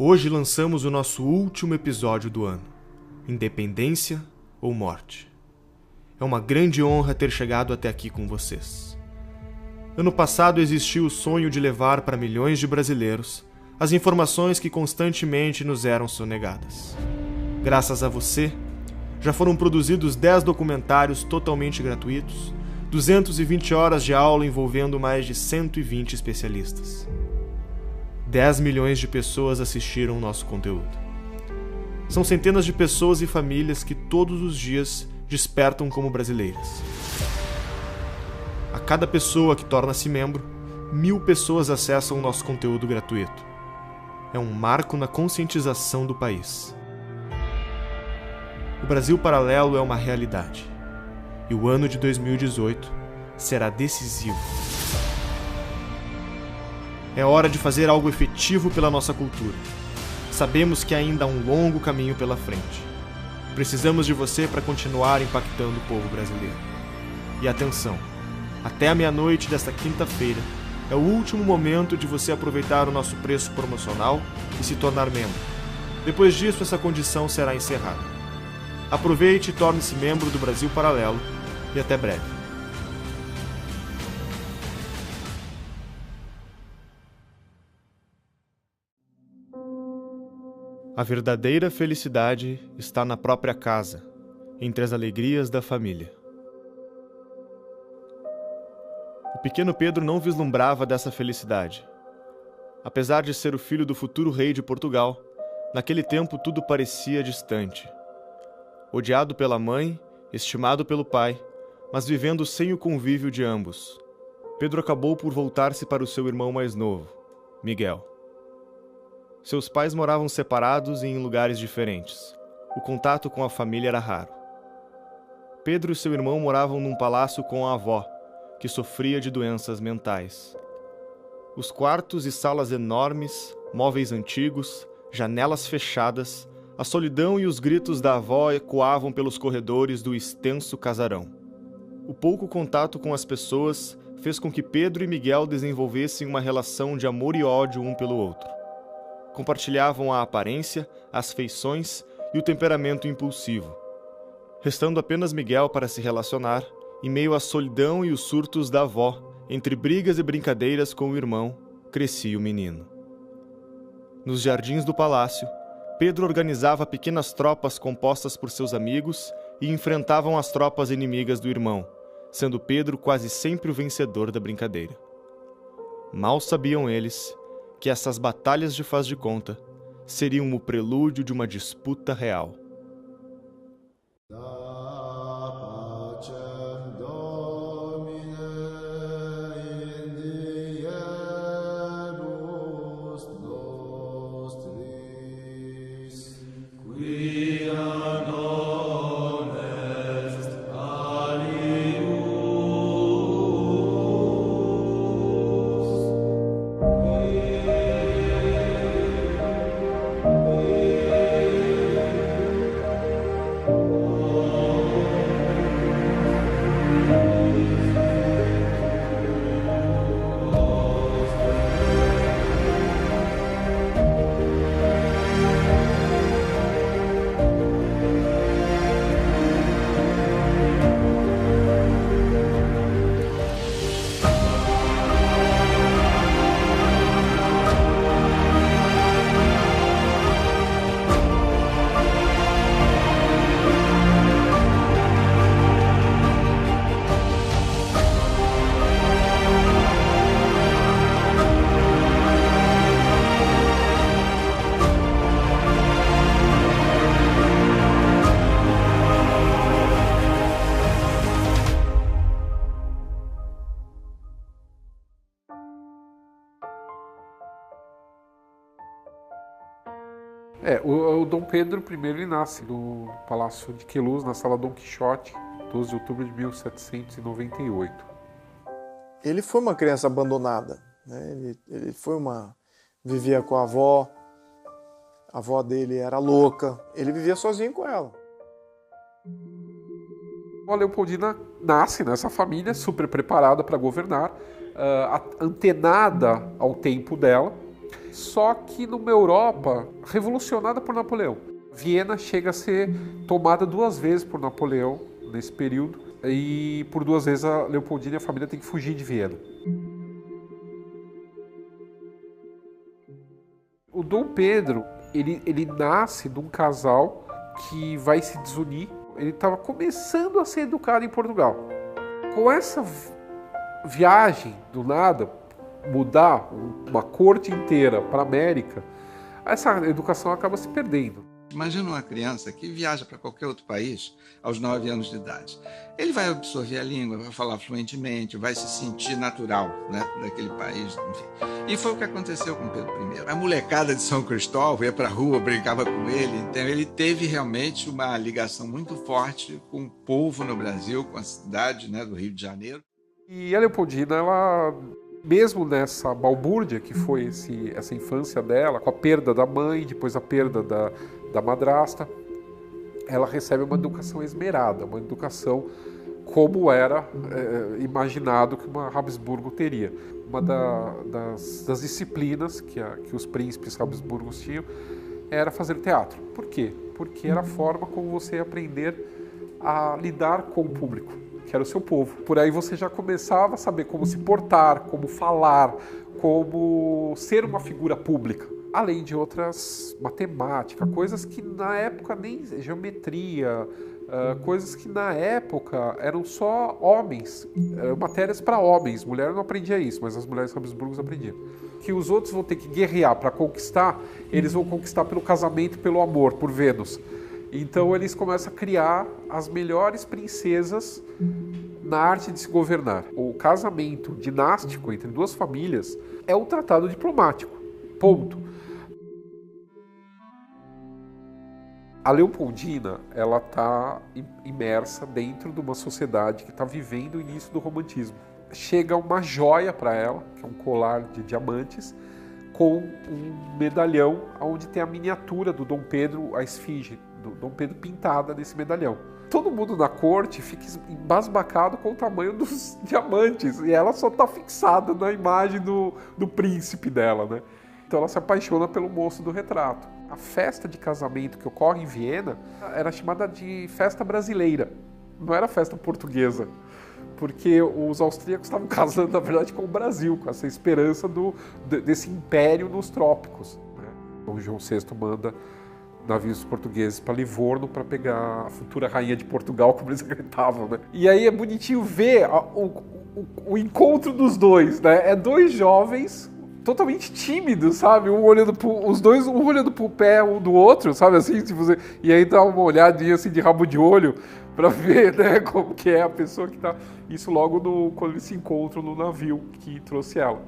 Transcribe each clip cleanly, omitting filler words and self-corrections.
Hoje lançamos o nosso último episódio do ano, Independência ou Morte. É uma grande honra ter chegado até aqui com vocês. Ano passado existiu o sonho de levar para milhões de brasileiros as informações que constantemente nos eram sonegadas. Graças a você, já foram produzidos 10 documentários totalmente gratuitos, 220 horas de aula envolvendo mais de 120 especialistas. 10 milhões de pessoas assistiram o nosso conteúdo. São centenas de pessoas e famílias que todos os dias despertam como brasileiras. A cada pessoa que torna-se membro, 1000 pessoas acessam o nosso conteúdo gratuito. É um marco na conscientização do país. O Brasil Paralelo é uma realidade. E o ano de 2018 será decisivo. É hora de fazer algo efetivo pela nossa cultura. Sabemos que ainda há um longo caminho pela frente. Precisamos de você para continuar impactando o povo brasileiro. E atenção, até a meia-noite desta quinta-feira é o último momento de você aproveitar o nosso preço promocional e se tornar membro. Depois disso, essa condição será encerrada. Aproveite e torne-se membro do Brasil Paralelo e até breve. A verdadeira felicidade está na própria casa, entre as alegrias da família. O pequeno Pedro não vislumbrava dessa felicidade. Apesar de ser o filho do futuro rei de Portugal, naquele tempo tudo parecia distante. Odiado pela mãe, estimado pelo pai, mas vivendo sem o convívio de ambos, Pedro acabou por voltar-se para o seu irmão mais novo, Miguel. Seus pais moravam separados e em lugares diferentes. O contato com a família era raro. Pedro e seu irmão moravam num palácio com a avó, que sofria de doenças mentais. Os quartos e salas enormes, móveis antigos, janelas fechadas, a solidão e os gritos da avó ecoavam pelos corredores do extenso casarão. O pouco contato com as pessoas fez com que Pedro e Miguel desenvolvessem uma relação de amor e ódio um pelo outro. Compartilhavam a aparência, as feições e o temperamento impulsivo. Restando apenas Miguel para se relacionar, em meio à solidão e os surtos da avó, entre brigas e brincadeiras com o irmão, crescia o menino. Nos jardins do palácio, Pedro organizava pequenas tropas compostas por seus amigos e enfrentavam as tropas inimigas do irmão, sendo Pedro quase sempre o vencedor da brincadeira. Mal sabiam eles que essas batalhas de faz de conta seriam o prelúdio de uma disputa real. O Dom Pedro I ele nasce no Palácio de Queluz, na Sala Dom Quixote, 12 de outubro de 1798. Ele foi uma criança abandonada, né? Ele vivia com a avó dele era louca, ele vivia sozinho com ela. A Leopoldina nasce nessa família super preparada para governar, antenada ao tempo dela, só que numa Europa revolucionada por Napoleão. Viena chega a ser tomada 2 vezes por Napoleão nesse período, e por 2 vezes a Leopoldina e a família tem que fugir de Viena. O Dom Pedro, ele nasce de um casal que vai se desunir. Ele estava começando a ser educado em Portugal. Com essa viagem, do nada, mudar uma corte inteira para a América, essa educação acaba se perdendo. Imagina uma criança que viaja para qualquer outro país aos 9 anos de idade. Ele vai absorver a língua, vai falar fluentemente, vai se sentir natural, né, daquele país, enfim. E foi o que aconteceu com Pedro I. A molecada de São Cristóvão ia para a rua, brincava com ele, então ele teve realmente uma ligação muito forte com o povo no Brasil, com a cidade, né, do Rio de Janeiro. E a Leopoldina, ela, mesmo nessa balbúrdia que foi essa infância dela, com a perda da mãe, depois a perda da madrasta, ela recebe uma educação esmerada, uma educação como era imaginado que uma Habsburgo teria. Uma das disciplinas que os príncipes habsburgos tinham era fazer teatro. Por quê? Porque era a forma como você ia aprender a lidar com o público, que era o seu povo. Por aí você já começava a saber como se portar, como falar, como ser uma figura pública. Além de outras matemática, coisas que na época nem geometria, coisas que na época eram só homens, matérias para homens. Mulher não aprendia isso, mas as mulheres habsburgas aprendiam. Que os outros vão ter que guerrear para conquistar, eles vão conquistar pelo casamento, pelo amor, por Vênus. Então eles começam a criar as melhores princesas na arte de se governar. O casamento dinástico entre 2 famílias é um tratado diplomático. Ponto. A Leopoldina, ela está imersa dentro de uma sociedade que está vivendo o início do romantismo. Chega uma joia para ela, que é um colar de diamantes, com um medalhão onde tem a miniatura do Dom Pedro, a esfinge do Dom Pedro pintada nesse medalhão. Todo mundo na corte fica embasbacado com o tamanho dos diamantes, e ela só está fixada na imagem do príncipe dela, né? Então ela se apaixona pelo moço do retrato. A festa de casamento que ocorre em Viena era chamada de festa brasileira, não era festa portuguesa, porque os austríacos estavam casando, na verdade, com o Brasil, com essa esperança desse império nos trópicos, né? O João VI manda navios portugueses para Livorno para pegar a futura rainha de Portugal, como eles acreditavam, né? E aí é bonitinho ver o encontro dos dois, né? É 2 jovens totalmente tímidos, sabe? Um olhando pro pé um do outro, sabe? Assim, se você... E aí dá uma olhadinha assim de rabo de olho para ver, né, como que é a pessoa que tá... Isso logo quando eles se encontram no navio que trouxe ela.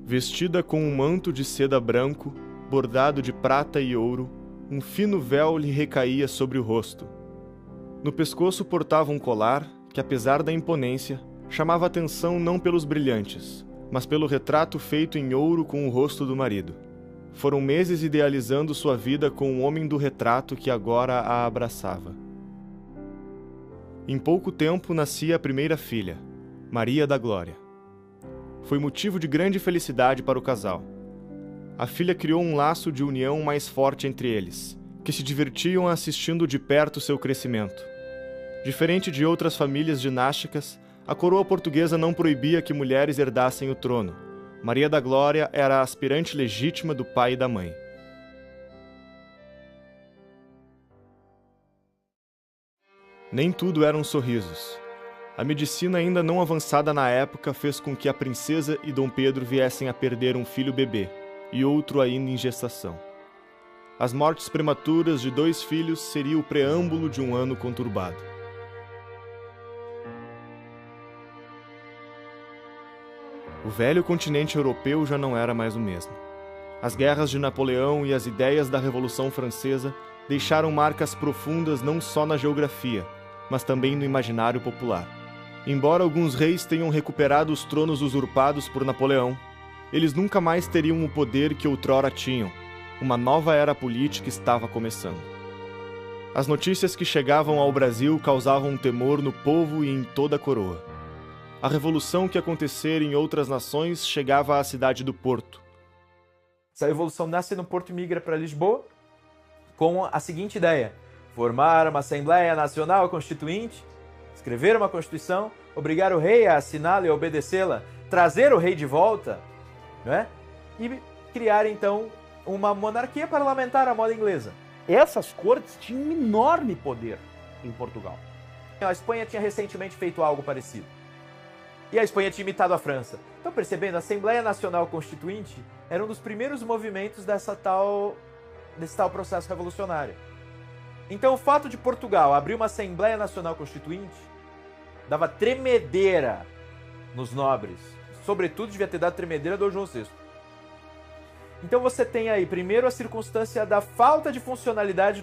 Vestida com um manto de seda branco, bordado de prata e ouro, um fino véu lhe recaía sobre o rosto. No pescoço portava um colar que, apesar da imponência, chamava atenção não pelos brilhantes, mas pelo retrato feito em ouro com o rosto do marido. Foram meses idealizando sua vida com o homem do retrato que agora a abraçava. Em pouco tempo nascia a primeira filha, Maria da Glória. Foi motivo de grande felicidade para o casal. A filha criou um laço de união mais forte entre eles, que se divertiam assistindo de perto seu crescimento. Diferente de outras famílias dinásticas, a coroa portuguesa não proibia que mulheres herdassem o trono. Maria da Glória era a aspirante legítima do pai e da mãe. Nem tudo eram sorrisos. A medicina ainda não avançada na época fez com que a princesa e Dom Pedro viessem a perder um filho bebê e outro ainda em gestação. As mortes prematuras de 2 filhos seria o preâmbulo de um ano conturbado. O velho continente europeu já não era mais o mesmo. As guerras de Napoleão e as ideias da Revolução Francesa deixaram marcas profundas não só na geografia, mas também no imaginário popular. Embora alguns reis tenham recuperado os tronos usurpados por Napoleão, eles nunca mais teriam o poder que outrora tinham. Uma nova era política estava começando. As notícias que chegavam ao Brasil causavam um temor no povo e em toda a coroa. a revolução que acontecera em outras nações chegava à cidade do Porto. Essa revolução nasce no Porto e migra para Lisboa com a seguinte ideia: formar uma Assembleia Nacional Constituinte, escrever uma Constituição, obrigar o rei a assiná-la e obedecê-la, trazer o rei de volta, né? E criar então uma monarquia parlamentar à moda inglesa. Essas cortes tinham um enorme poder em Portugal. A Espanha tinha recentemente feito algo parecido. E a Espanha tinha imitado a França. Então, percebendo, a Assembleia Nacional Constituinte era um dos primeiros movimentos desse tal processo revolucionário. Então, o fato de Portugal abrir uma Assembleia Nacional Constituinte dava tremedeira nos nobres. Sobretudo, devia ter dado tremedeira do Dom João VI. Então, você tem aí, primeiro, a circunstância da falta de funcionalidade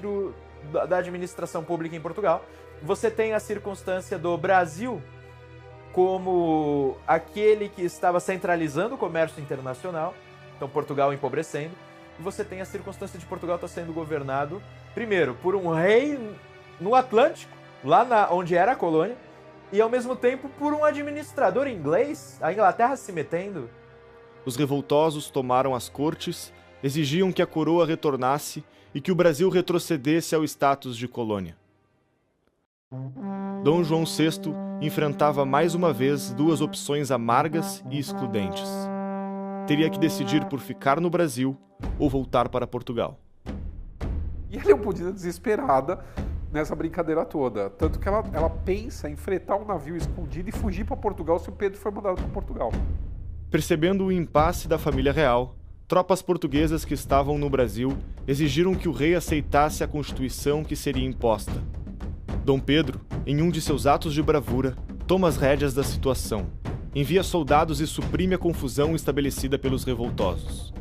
da administração pública em Portugal. Você tem a circunstância do Brasil como aquele que estava centralizando o comércio internacional, então Portugal empobrecendo, e você tem a circunstância de Portugal estar sendo governado, primeiro, por um rei no Atlântico, lá onde era a colônia, e ao mesmo tempo por um administrador inglês, a Inglaterra se metendo. Os revoltosos tomaram as cortes, exigiam que a coroa retornasse e que o Brasil retrocedesse ao status de colônia. Dom João VI enfrentava mais uma vez duas opções amargas e excludentes. Teria que decidir por ficar no Brasil ou voltar para Portugal. E a Leopoldina desesperada nessa brincadeira toda. Tanto que ela pensa em fretar um navio escondido e fugir para Portugal se o Pedro for mandado para Portugal. Percebendo o impasse da família real, tropas portuguesas que estavam no Brasil exigiram que o rei aceitasse a Constituição que seria imposta. Dom Pedro, em um de seus atos de bravura, toma as rédeas da situação, envia soldados e suprime a confusão estabelecida pelos revoltosos.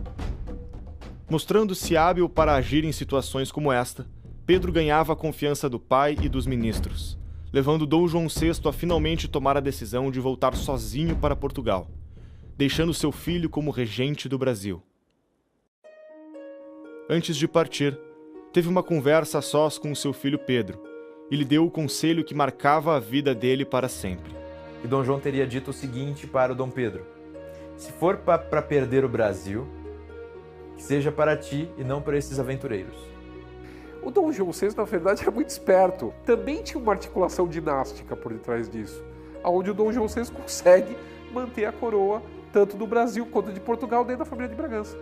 Mostrando-se hábil para agir em situações como esta, Pedro ganhava a confiança do pai e dos ministros, levando Dom João VI a finalmente tomar a decisão de voltar sozinho para Portugal, deixando seu filho como regente do Brasil. Antes de partir, teve uma conversa a sós com seu filho Pedro, e lhe deu o conselho que marcava a vida dele para sempre. E Dom João teria dito o seguinte para o Dom Pedro: se for para perder o Brasil, que seja para ti e não para esses aventureiros. O Dom João VI, na verdade, era muito esperto. Também tinha uma articulação dinástica por detrás disso, onde o Dom João VI consegue manter a coroa tanto do Brasil quanto de Portugal dentro da família de Bragança.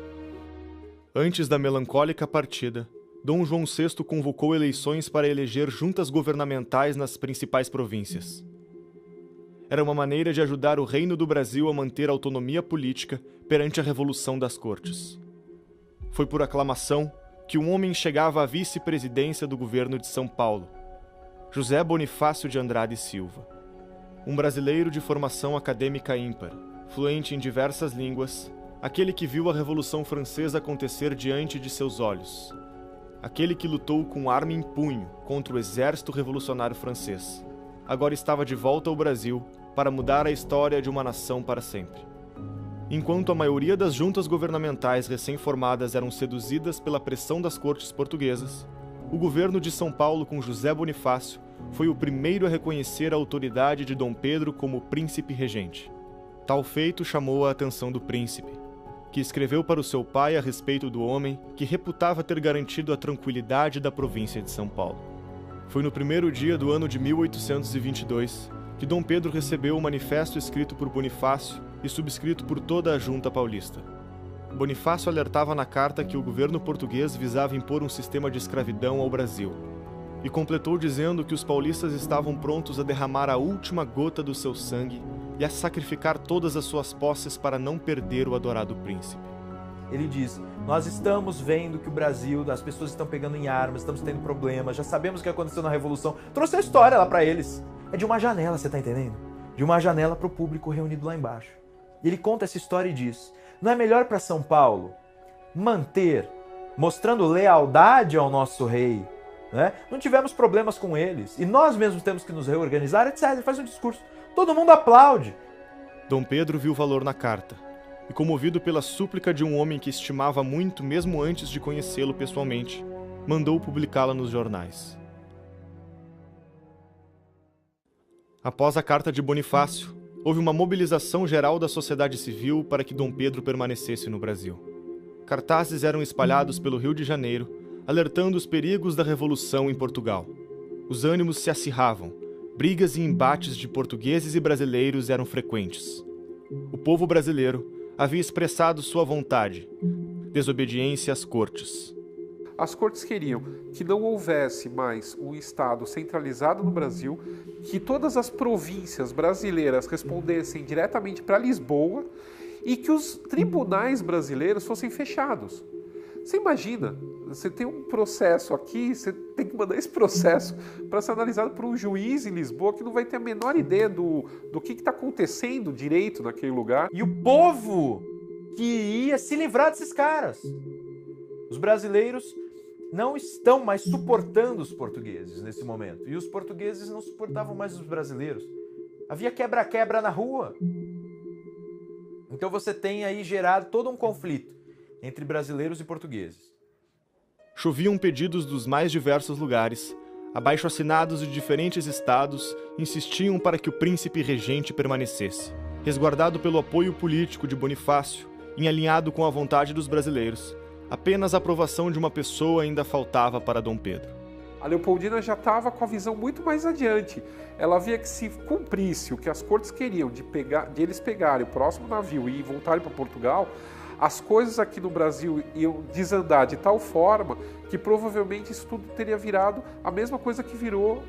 Antes da melancólica partida, Dom João VI convocou eleições para eleger juntas governamentais nas principais províncias. Era uma maneira de ajudar o Reino do Brasil a manter a autonomia política perante a Revolução das Cortes. Foi por aclamação que um homem chegava à vice-presidência do governo de São Paulo, José Bonifácio de Andrade Silva. Um brasileiro de formação acadêmica ímpar, fluente em diversas línguas, aquele que viu a Revolução Francesa acontecer diante de seus olhos. Aquele que lutou com arma em punho contra o exército revolucionário francês, agora estava de volta ao Brasil para mudar a história de uma nação para sempre. Enquanto a maioria das juntas governamentais recém-formadas eram seduzidas pela pressão das cortes portuguesas, o governo de São Paulo com José Bonifácio foi o primeiro a reconhecer a autoridade de Dom Pedro como príncipe regente. Tal feito chamou a atenção do príncipe, que escreveu para o seu pai a respeito do homem que reputava ter garantido a tranquilidade da província de São Paulo. Foi no primeiro dia do ano de 1822 que Dom Pedro recebeu o manifesto escrito por Bonifácio e subscrito por toda a junta paulista. Bonifácio alertava na carta que o governo português visava impor um sistema de escravidão ao Brasil, e completou dizendo que os paulistas estavam prontos a derramar a última gota do seu sangue e a sacrificar todas as suas posses para não perder o adorado príncipe. Ele diz: nós estamos vendo que o Brasil, as pessoas estão pegando em armas, estamos tendo problemas, já sabemos o que aconteceu na Revolução. Trouxe a história lá para eles. É de uma janela, você tá entendendo? De uma janela para o público reunido lá embaixo. E ele conta essa história e diz: não é melhor para São Paulo manter, mostrando lealdade ao nosso rei, né? Não tivemos problemas com eles, e nós mesmos temos que nos reorganizar, etc. Ele faz um discurso. Todo mundo aplaude. Dom Pedro viu valor na carta, e comovido pela súplica de um homem que estimava muito mesmo antes de conhecê-lo pessoalmente, mandou publicá-la nos jornais. Após a carta de Bonifácio, houve uma mobilização geral da sociedade civil para que Dom Pedro permanecesse no Brasil. Cartazes eram espalhados pelo Rio de Janeiro, alertando os perigos da Revolução em Portugal. Os ânimos se acirravam, brigas e embates de portugueses e brasileiros eram frequentes. O povo brasileiro havia expressado sua vontade, desobediência às cortes. As cortes queriam que não houvesse mais um Estado centralizado no Brasil, que todas as províncias brasileiras respondessem diretamente para Lisboa e que os tribunais brasileiros fossem fechados. Você imagina, você tem um processo aqui, você tem que mandar esse processo para ser analisado por um juiz em Lisboa que não vai ter a menor ideia do que está acontecendo direito naquele lugar. E o povo que ia se livrar desses caras. Os brasileiros não estão mais suportando os portugueses nesse momento. E os portugueses não suportavam mais os brasileiros. Havia quebra-quebra na rua. Então você tem aí gerado todo um conflito entre brasileiros e portugueses. Choviam pedidos dos mais diversos lugares. Abaixo-assinados de diferentes estados insistiam para que o príncipe regente permanecesse. Resguardado pelo apoio político de Bonifácio, em alinhado com a vontade dos brasileiros, apenas a aprovação de uma pessoa ainda faltava para Dom Pedro. A Leopoldina já estava com a visão muito mais adiante. Ela via que se cumprisse o que as cortes queriam, de eles pegarem o próximo navio e voltarem para Portugal, as coisas aqui no Brasil iam desandar de tal forma que provavelmente isso tudo teria virado a mesma coisa que virou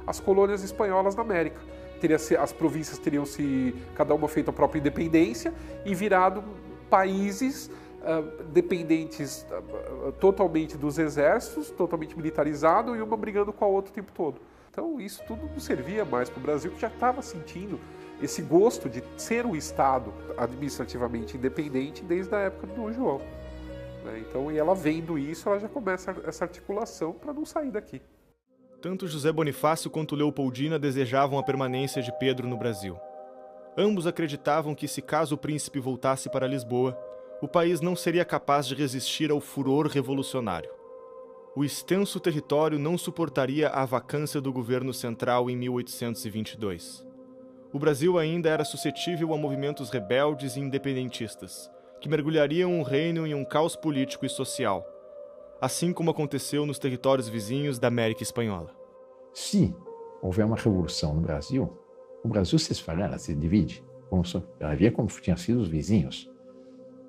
as colônias espanholas na América. As províncias teriam cada uma feito a própria independência e virado países dependentes totalmente dos exércitos, totalmente militarizado e uma brigando com a outra o tempo todo. Então isso tudo não servia mais para o Brasil, que já estava sentindo esse gosto de ser um Estado administrativamente independente desde a época do Dom João. Então, e ela vendo isso, ela já começa essa articulação para não sair daqui. Tanto José Bonifácio quanto Leopoldina desejavam a permanência de Pedro no Brasil. Ambos acreditavam que, se caso o príncipe voltasse para Lisboa, o país não seria capaz de resistir ao furor revolucionário. O extenso território não suportaria a vacância do governo central em 1822. O Brasil ainda era suscetível a movimentos rebeldes e independentistas, que mergulhariam o reino em um caos político e social, assim como aconteceu nos territórios vizinhos da América Espanhola. Se houver uma revolução no Brasil, o Brasil se esfarela, se divide, para ver como tinham sido os vizinhos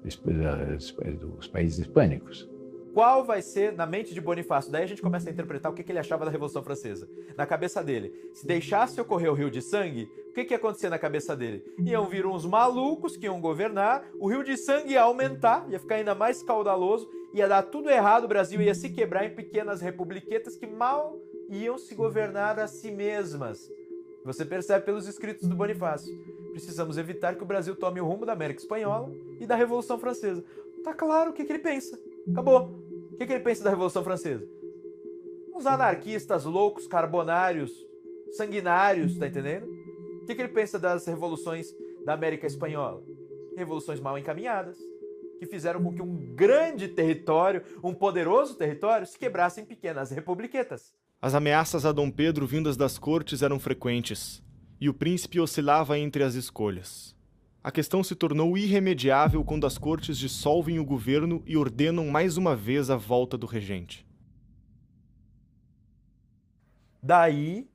dos países hispânicos. Qual vai ser, na mente de Bonifácio, daí a gente começa a interpretar o que ele achava da Revolução Francesa. Na cabeça dele, se deixasse ocorrer o rio de sangue, o que ia acontecer na cabeça dele? Iam vir uns malucos que iam governar, o rio de sangue ia aumentar, ia ficar ainda mais caudaloso, ia dar tudo errado, o Brasil ia se quebrar em pequenas republiquetas que mal iam se governar a si mesmas. Você percebe pelos escritos do Bonifácio. Precisamos evitar que o Brasil tome o rumo da América Espanhola e da Revolução Francesa. Tá claro o que ele pensa. Acabou. O que ele pensa da Revolução Francesa? Uns anarquistas loucos, carbonários, sanguinários, tá entendendo? O que ele pensa das revoluções da América Espanhola? Revoluções mal encaminhadas, que fizeram com que um grande território, um poderoso território, se quebrasse em pequenas republiquetas. As ameaças a Dom Pedro vindas das cortes eram frequentes, e o príncipe oscilava entre as escolhas. A questão se tornou irremediável quando as cortes dissolvem o governo e ordenam mais uma vez a volta do regente. Daí,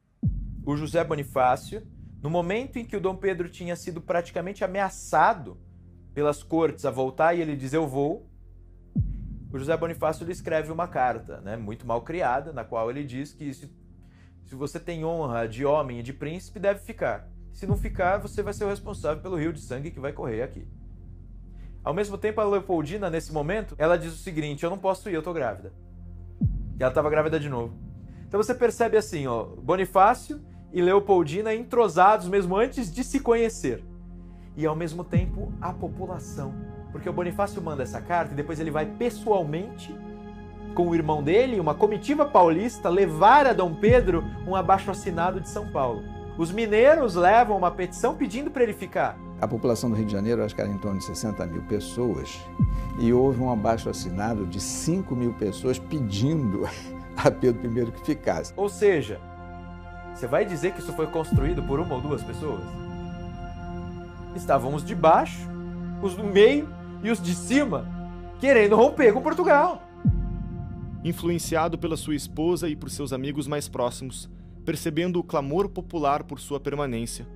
o José Bonifácio, no momento em que o Dom Pedro tinha sido praticamente ameaçado pelas cortes a voltar e ele diz eu vou, o José Bonifácio lhe escreve uma carta, muito mal criada, na qual ele diz que se você tem honra de homem e de príncipe, deve ficar. Se não ficar, você vai ser o responsável pelo rio de sangue que vai correr aqui. Ao mesmo tempo, a Leopoldina, nesse momento, ela diz o seguinte, eu não posso ir, eu tô grávida. E ela estava grávida de novo. Então você percebe assim, Bonifácio e Leopoldina entrosados mesmo antes de se conhecer. E ao mesmo tempo, a população. Porque o Bonifácio manda essa carta e depois ele vai pessoalmente, com o irmão dele, uma comitiva paulista, levar a Dom Pedro um abaixo-assinado de São Paulo. Os mineiros levam uma petição pedindo para ele ficar. A população do Rio de Janeiro, acho que era em torno de 60 mil pessoas, e houve um abaixo-assinado de 5 mil pessoas pedindo a Pedro I que ficasse. Ou seja, você vai dizer que isso foi construído por uma ou duas pessoas? estavam os de baixo, os do meio e os de cima, querendo romper com Portugal. Influenciado pela sua esposa e por seus amigos mais próximos, percebendo o clamor popular por sua permanência,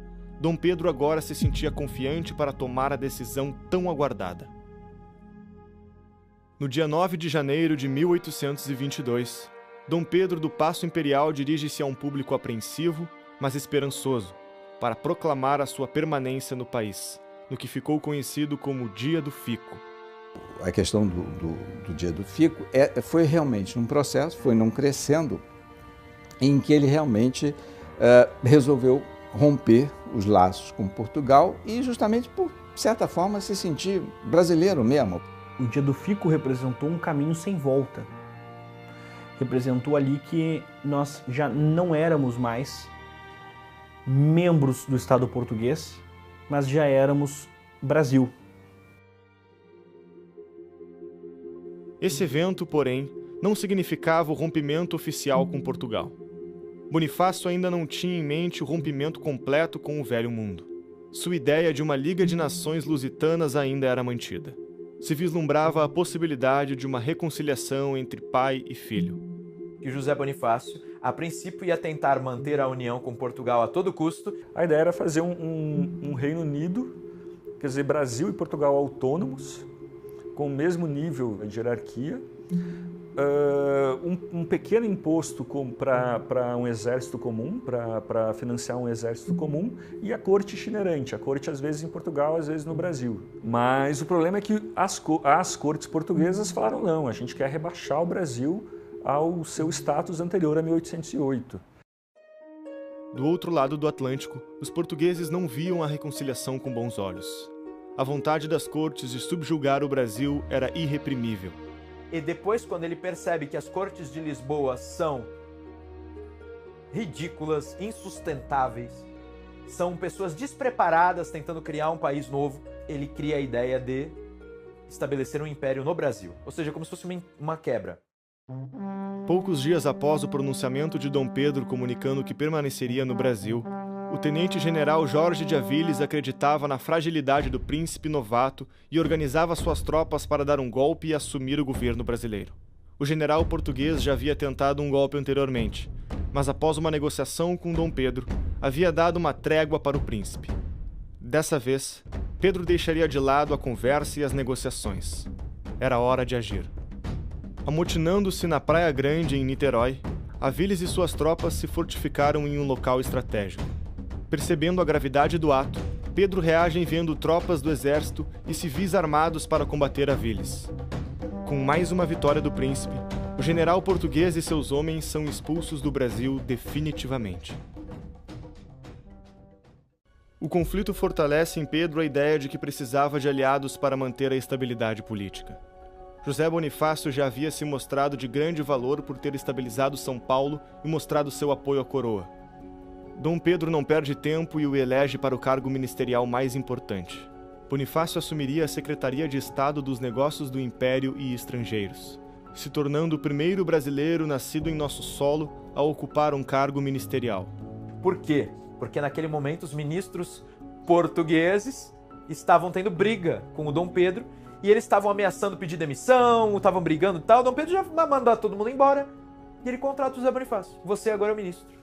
Dom Pedro agora se sentia confiante para tomar a decisão tão aguardada. No dia 9 de janeiro de 1822, Dom Pedro do Paço Imperial dirige-se a um público apreensivo, mas esperançoso, para proclamar a sua permanência no país, no que ficou conhecido como Dia do Fico. A questão do Dia do Fico foi realmente um processo, foi num crescendo, em que ele realmente resolveu romper os laços com Portugal e justamente, por certa forma, se sentir brasileiro mesmo. O Dia do Fico representou um caminho sem volta. Representou ali que nós já não éramos mais membros do Estado português, mas já éramos Brasil. Esse evento, porém, não significava o rompimento oficial com Portugal. Bonifácio ainda não tinha em mente o rompimento completo com o Velho Mundo. Sua ideia de uma Liga de Nações Lusitanas ainda era mantida. Se vislumbrava a possibilidade de uma reconciliação entre pai e filho. Que José Bonifácio, a princípio, ia tentar manter a união com Portugal a todo custo. A ideia era fazer um Reino Unido, quer dizer, Brasil e Portugal autônomos, com o mesmo nível de hierarquia, um pequeno imposto para um exército comum, para financiar um exército comum, e a corte itinerante, a corte às vezes em Portugal, às vezes no Brasil. Mas o problema é que as cortes portuguesas falaram não, a gente quer rebaixar o Brasil ao seu status anterior a 1808. Do outro lado do Atlântico, os portugueses não viam a reconciliação com bons olhos. A vontade das cortes de subjugar o Brasil era irreprimível. E depois, quando ele percebe que as cortes de Lisboa são ridículas, insustentáveis, são pessoas despreparadas tentando criar um país novo, ele cria a ideia de estabelecer um império no Brasil. Ou seja, como se fosse uma quebra. Poucos dias após o pronunciamento de Dom Pedro comunicando que permaneceria no Brasil, o tenente-general Jorge de Aviles acreditava na fragilidade do príncipe novato e organizava suas tropas para dar um golpe e assumir o governo brasileiro. O general português já havia tentado um golpe anteriormente, mas após uma negociação com Dom Pedro, havia dado uma trégua para o príncipe. Dessa vez, Pedro deixaria de lado a conversa e as negociações. Era hora de agir. Amotinando-se na Praia Grande, em Niterói, Aviles e suas tropas se fortificaram em um local estratégico. Percebendo a gravidade do ato, Pedro reage enviando tropas do exército e civis armados para combater Aviles. Com mais uma vitória do príncipe, o general português e seus homens são expulsos do Brasil definitivamente. O conflito fortalece em Pedro a ideia de que precisava de aliados para manter a estabilidade política. José Bonifácio já havia se mostrado de grande valor por ter estabilizado São Paulo e mostrado seu apoio à coroa. Dom Pedro não perde tempo e o elege para o cargo ministerial mais importante. Bonifácio assumiria a Secretaria de Estado dos Negócios do Império e Estrangeiros, se tornando o primeiro brasileiro nascido em nosso solo a ocupar um cargo ministerial. Por quê? Porque naquele momento os ministros portugueses estavam tendo briga com o Dom Pedro e eles estavam ameaçando pedir demissão, estavam brigando e tal. O Dom Pedro já mandou todo mundo embora e ele contrata o José Bonifácio. Você agora é o ministro.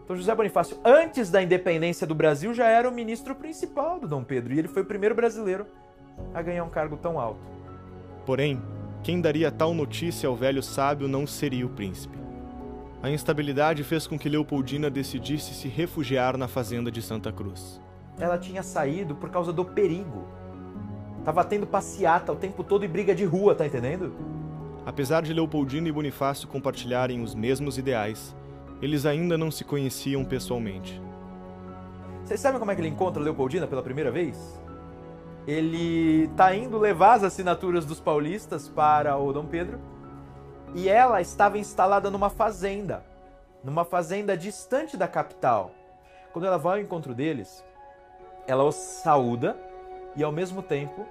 Então José Bonifácio, antes da independência do Brasil, já era o ministro principal do Dom Pedro e ele foi o primeiro brasileiro a ganhar um cargo tão alto. Porém, quem daria tal notícia ao velho sábio não seria o príncipe. A instabilidade fez com que Leopoldina decidisse se refugiar na fazenda de Santa Cruz. Ela tinha saído por causa do perigo. Tava tendo passeata o tempo todo e briga de rua, tá entendendo? Apesar de Leopoldina e Bonifácio compartilharem os mesmos ideais, eles ainda não se conheciam pessoalmente. Vocês sabem como é que ele encontra Leopoldina pela primeira vez? Ele tá indo levar as assinaturas dos paulistas para o Dom Pedro e ela estava instalada numa fazenda distante da capital. Quando ela vai ao encontro deles, ela os saúda e ao mesmo tempo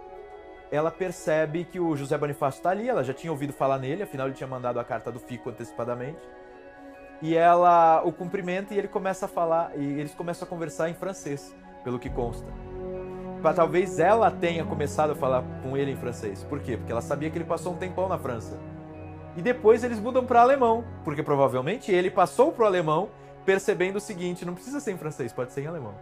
ela percebe que o José Bonifácio está ali, ela já tinha ouvido falar nele, afinal ele tinha mandado a carta do Fico antecipadamente. E ela o cumprimenta e ele começa a falar, e eles começam a conversar em francês, pelo que consta. talvez ela tenha começado a falar com ele em francês. Por quê? Porque ela sabia que ele passou um tempão na França. E depois eles mudam para alemão, porque provavelmente ele passou para o alemão percebendo o seguinte, não precisa ser em francês, pode ser em alemão.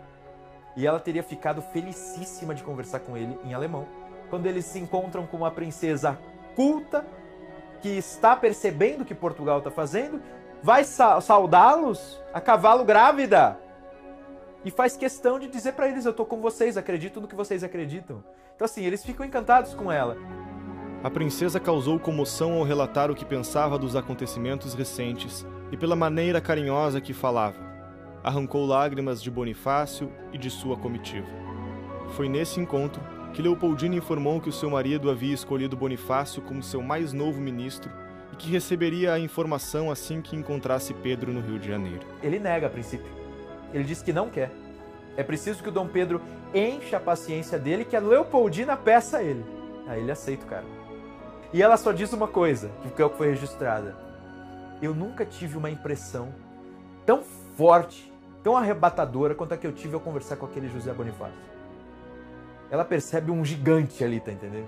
E ela teria ficado felicíssima de conversar com ele em alemão, quando eles se encontram com uma princesa culta, que está percebendo o que Portugal está fazendo, vai saudá-los a cavalo grávida. E faz questão de dizer para eles, eu tô com vocês, acredito no que vocês acreditam. Então assim, eles ficam encantados com ela. A princesa causou comoção ao relatar o que pensava dos acontecimentos recentes e pela maneira carinhosa que falava. Arrancou lágrimas de Bonifácio e de sua comitiva. Foi nesse encontro que Leopoldina informou que o seu marido havia escolhido Bonifácio como seu mais novo ministro e que receberia a informação assim que encontrasse Pedro no Rio de Janeiro. Ele nega a princípio. Ele diz que não quer. É preciso que o Dom Pedro encha a paciência dele, que a Leopoldina peça a ele. Aí ele aceita o cara. E ela só diz uma coisa, que é o que foi registrada. Eu nunca tive uma impressão tão forte, tão arrebatadora quanto a que eu tive ao conversar com aquele José Bonifácio. Ela percebe um gigante ali, tá entendendo?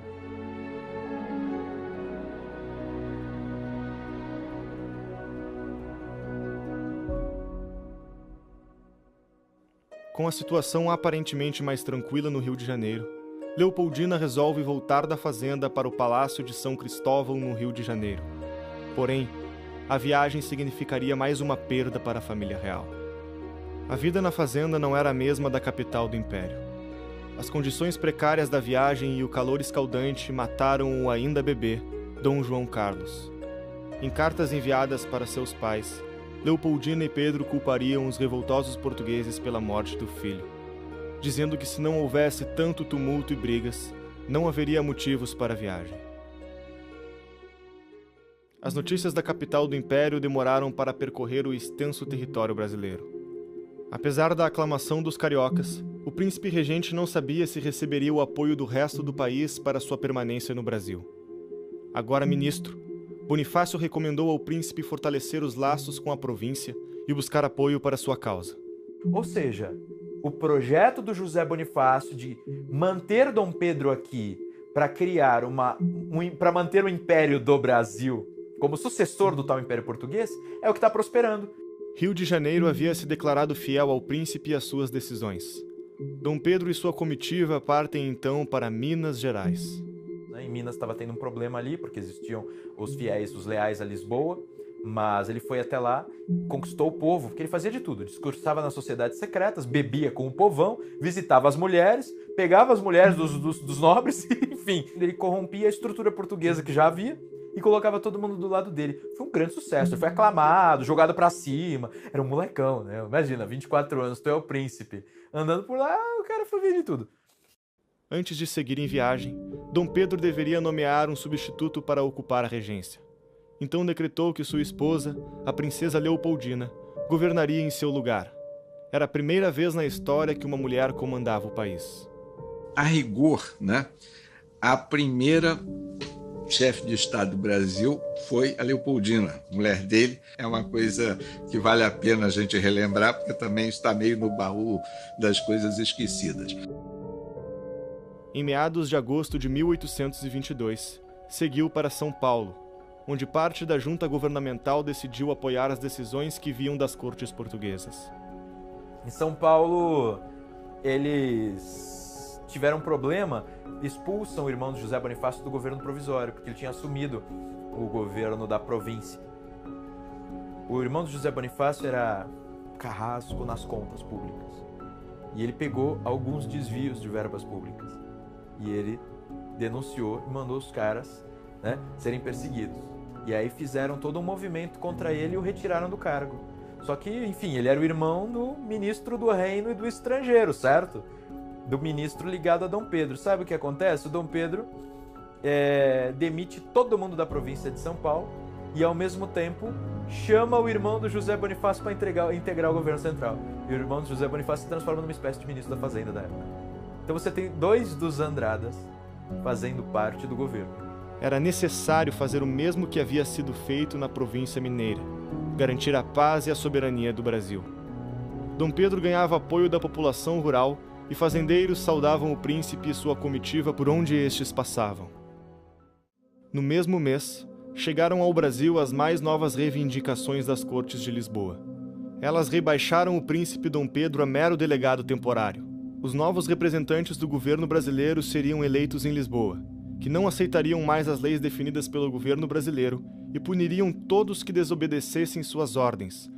Com a situação aparentemente mais tranquila no Rio de Janeiro, Leopoldina resolve voltar da fazenda para o Palácio de São Cristóvão, no Rio de Janeiro. Porém, a viagem significaria mais uma perda para a família real. A vida na fazenda não era a mesma da capital do Império. As condições precárias da viagem e o calor escaldante mataram o ainda bebê, Dom João Carlos. Em cartas enviadas para seus pais, Leopoldina e Pedro culpariam os revoltosos portugueses pela morte do filho, dizendo que se não houvesse tanto tumulto e brigas, não haveria motivos para a viagem. As notícias da capital do Império demoraram para percorrer o extenso território brasileiro. Apesar da aclamação dos cariocas, o príncipe regente não sabia se receberia o apoio do resto do país para sua permanência no Brasil. Agora ministro, Bonifácio recomendou ao príncipe fortalecer os laços com a província e buscar apoio para sua causa. Ou seja, o projeto do José Bonifácio de manter Dom Pedro aqui para criar para manter o Império do Brasil como sucessor do tal Império Português é o que está prosperando. Rio de Janeiro havia se declarado fiel ao príncipe e às suas decisões. Dom Pedro e sua comitiva partem então para Minas Gerais. Em Minas estava tendo um problema ali, porque existiam os fiéis, os leais a Lisboa, mas ele foi até lá, conquistou o povo, porque ele fazia de tudo, discursava nas sociedades secretas, bebia com o povão, visitava as mulheres, pegava as mulheres dos nobres, enfim, ele corrompia a estrutura portuguesa que já havia e colocava todo mundo do lado dele. Foi um grande sucesso, ele foi aclamado, jogado pra cima, era um molecão, né? Imagina, 24 anos, tu é o príncipe, andando por lá, o cara foi ver de tudo. Antes de seguir em viagem, Dom Pedro deveria nomear um substituto para ocupar a regência. Então decretou que sua esposa, a princesa Leopoldina, governaria em seu lugar. Era a primeira vez na história que uma mulher comandava o país. A rigor, né? A primeira chefe de Estado do Brasil foi a Leopoldina, mulher dele. É uma coisa que vale a pena a gente relembrar, porque também está meio no baú das coisas esquecidas. Em meados de agosto de 1822, seguiu para São Paulo, onde parte da junta governamental decidiu apoiar as decisões que vinham das cortes portuguesas. Em São Paulo, eles tiveram um problema, expulsam o irmão de José Bonifácio do governo provisório, porque ele tinha assumido o governo da província. O irmão de José Bonifácio era carrasco nas contas públicas. E ele pegou alguns desvios de verbas públicas. E ele denunciou e mandou os caras, né, serem perseguidos. E aí fizeram todo um movimento contra ele e o retiraram do cargo. Só que, enfim, ele era o irmão do ministro do reino e do estrangeiro, certo? Do ministro ligado a Dom Pedro. Sabe o que acontece? O Dom Pedro demite todo mundo da província de São Paulo e, ao mesmo tempo, chama o irmão do José Bonifácio para integrar o governo central. E o irmão do José Bonifácio se transforma numa espécie de ministro da Fazenda da época. Então você tem dois dos Andradas fazendo parte do governo. Era necessário fazer o mesmo que havia sido feito na província mineira, garantir a paz e a soberania do Brasil. Dom Pedro ganhava apoio da população rural e fazendeiros saudavam o príncipe e sua comitiva por onde estes passavam. No mesmo mês, chegaram ao Brasil as mais novas reivindicações das Cortes de Lisboa. Elas rebaixaram o príncipe Dom Pedro a mero delegado temporário. Os novos representantes do governo brasileiro seriam eleitos em Lisboa, que não aceitariam mais as leis definidas pelo governo brasileiro e puniriam todos que desobedecessem suas ordens.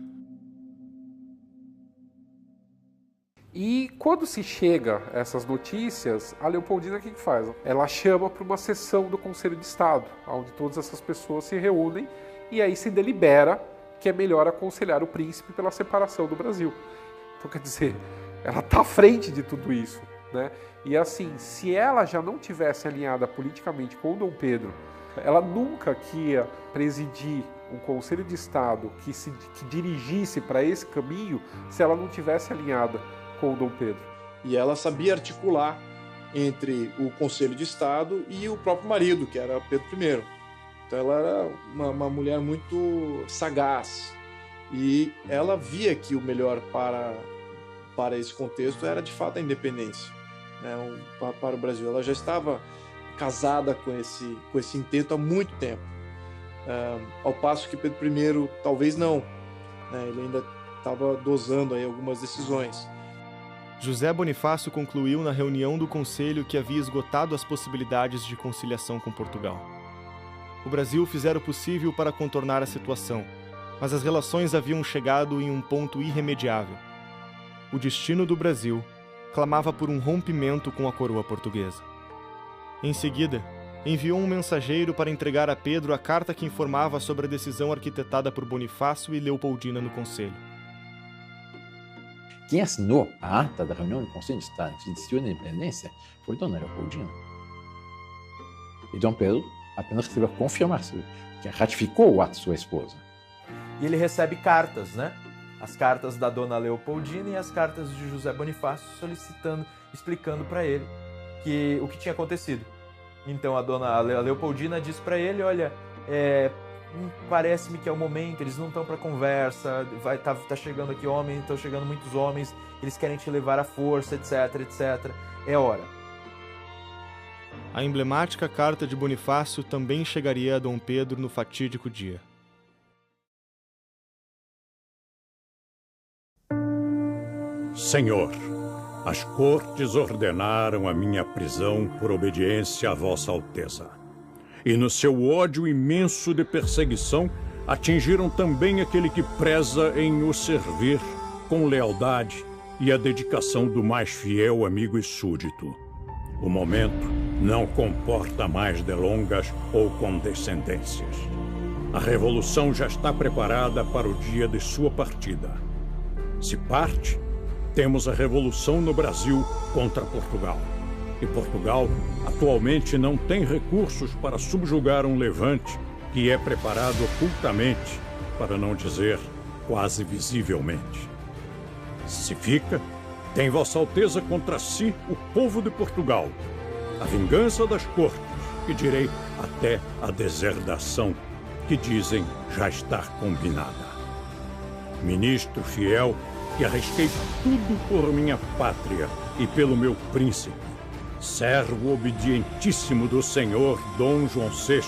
E quando se chega a essas notícias, a Leopoldina o que faz? Ela chama para uma sessão do Conselho de Estado, onde todas essas pessoas se reúnem e aí se delibera que é melhor aconselhar o príncipe pela separação do Brasil. Então, quer dizer, ela está à frente de tudo isso, né? E assim, se ela já não tivesse alinhada politicamente com o Dom Pedro, ela nunca que ia presidir um Conselho de Estado que dirigisse para esse caminho se ela não tivesse alinhada com o Dom Pedro. E ela sabia articular entre o Conselho de Estado e o próprio marido, que era Pedro I. Então ela era uma mulher muito sagaz. E ela via que o melhor para esse contexto era, de fato, a independência, né, para o Brasil. Ela já estava casada com esse intento há muito tempo. Ao passo que Pedro I talvez não. Né, ele ainda estava dosando aí algumas decisões. José Bonifácio concluiu na reunião do Conselho que havia esgotado as possibilidades de conciliação com Portugal. O Brasil fizera o possível para contornar a situação, mas as relações haviam chegado em um ponto irremediável. O destino do Brasil clamava por um rompimento com a coroa portuguesa. Em seguida, enviou um mensageiro para entregar a Pedro a carta que informava sobre a decisão arquitetada por Bonifácio e Leopoldina no Conselho. Quem assinou a ata da reunião do Conselho de Estado que decidiu a independência foi Dona Leopoldina. E Dom Pedro apenas recebeu a confirmação, que ratificou o ato de sua esposa. E ele recebe cartas, né? As cartas da Dona Leopoldina e as cartas de José Bonifácio solicitando, explicando para ele o que tinha acontecido. Então a Leopoldina diz para ele, olha, parece-me que é o momento, eles não estão para conversa, tá chegando aqui homens, estão chegando muitos homens, eles querem te levar à força, etc, etc. É hora. A emblemática carta de Bonifácio também chegaria a Dom Pedro no fatídico dia. Senhor, as cortes ordenaram a minha prisão por obediência a Vossa Alteza. E no seu ódio imenso de perseguição, atingiram também aquele que preza em o servir com lealdade e a dedicação do mais fiel amigo e súdito. O momento não comporta mais delongas ou condescendências. A revolução já está preparada para o dia de sua partida. Se parte, temos a revolução no Brasil contra Portugal. E Portugal atualmente não tem recursos para subjugar um levante que é preparado ocultamente, para não dizer quase visivelmente. Se fica, tem Vossa Alteza contra si o povo de Portugal, a vingança das cortes, e direi até a deserdação, que dizem já estar combinada. Ministro fiel, que arrisquei tudo por minha pátria e pelo meu príncipe, servo obedientíssimo do senhor Dom João VI,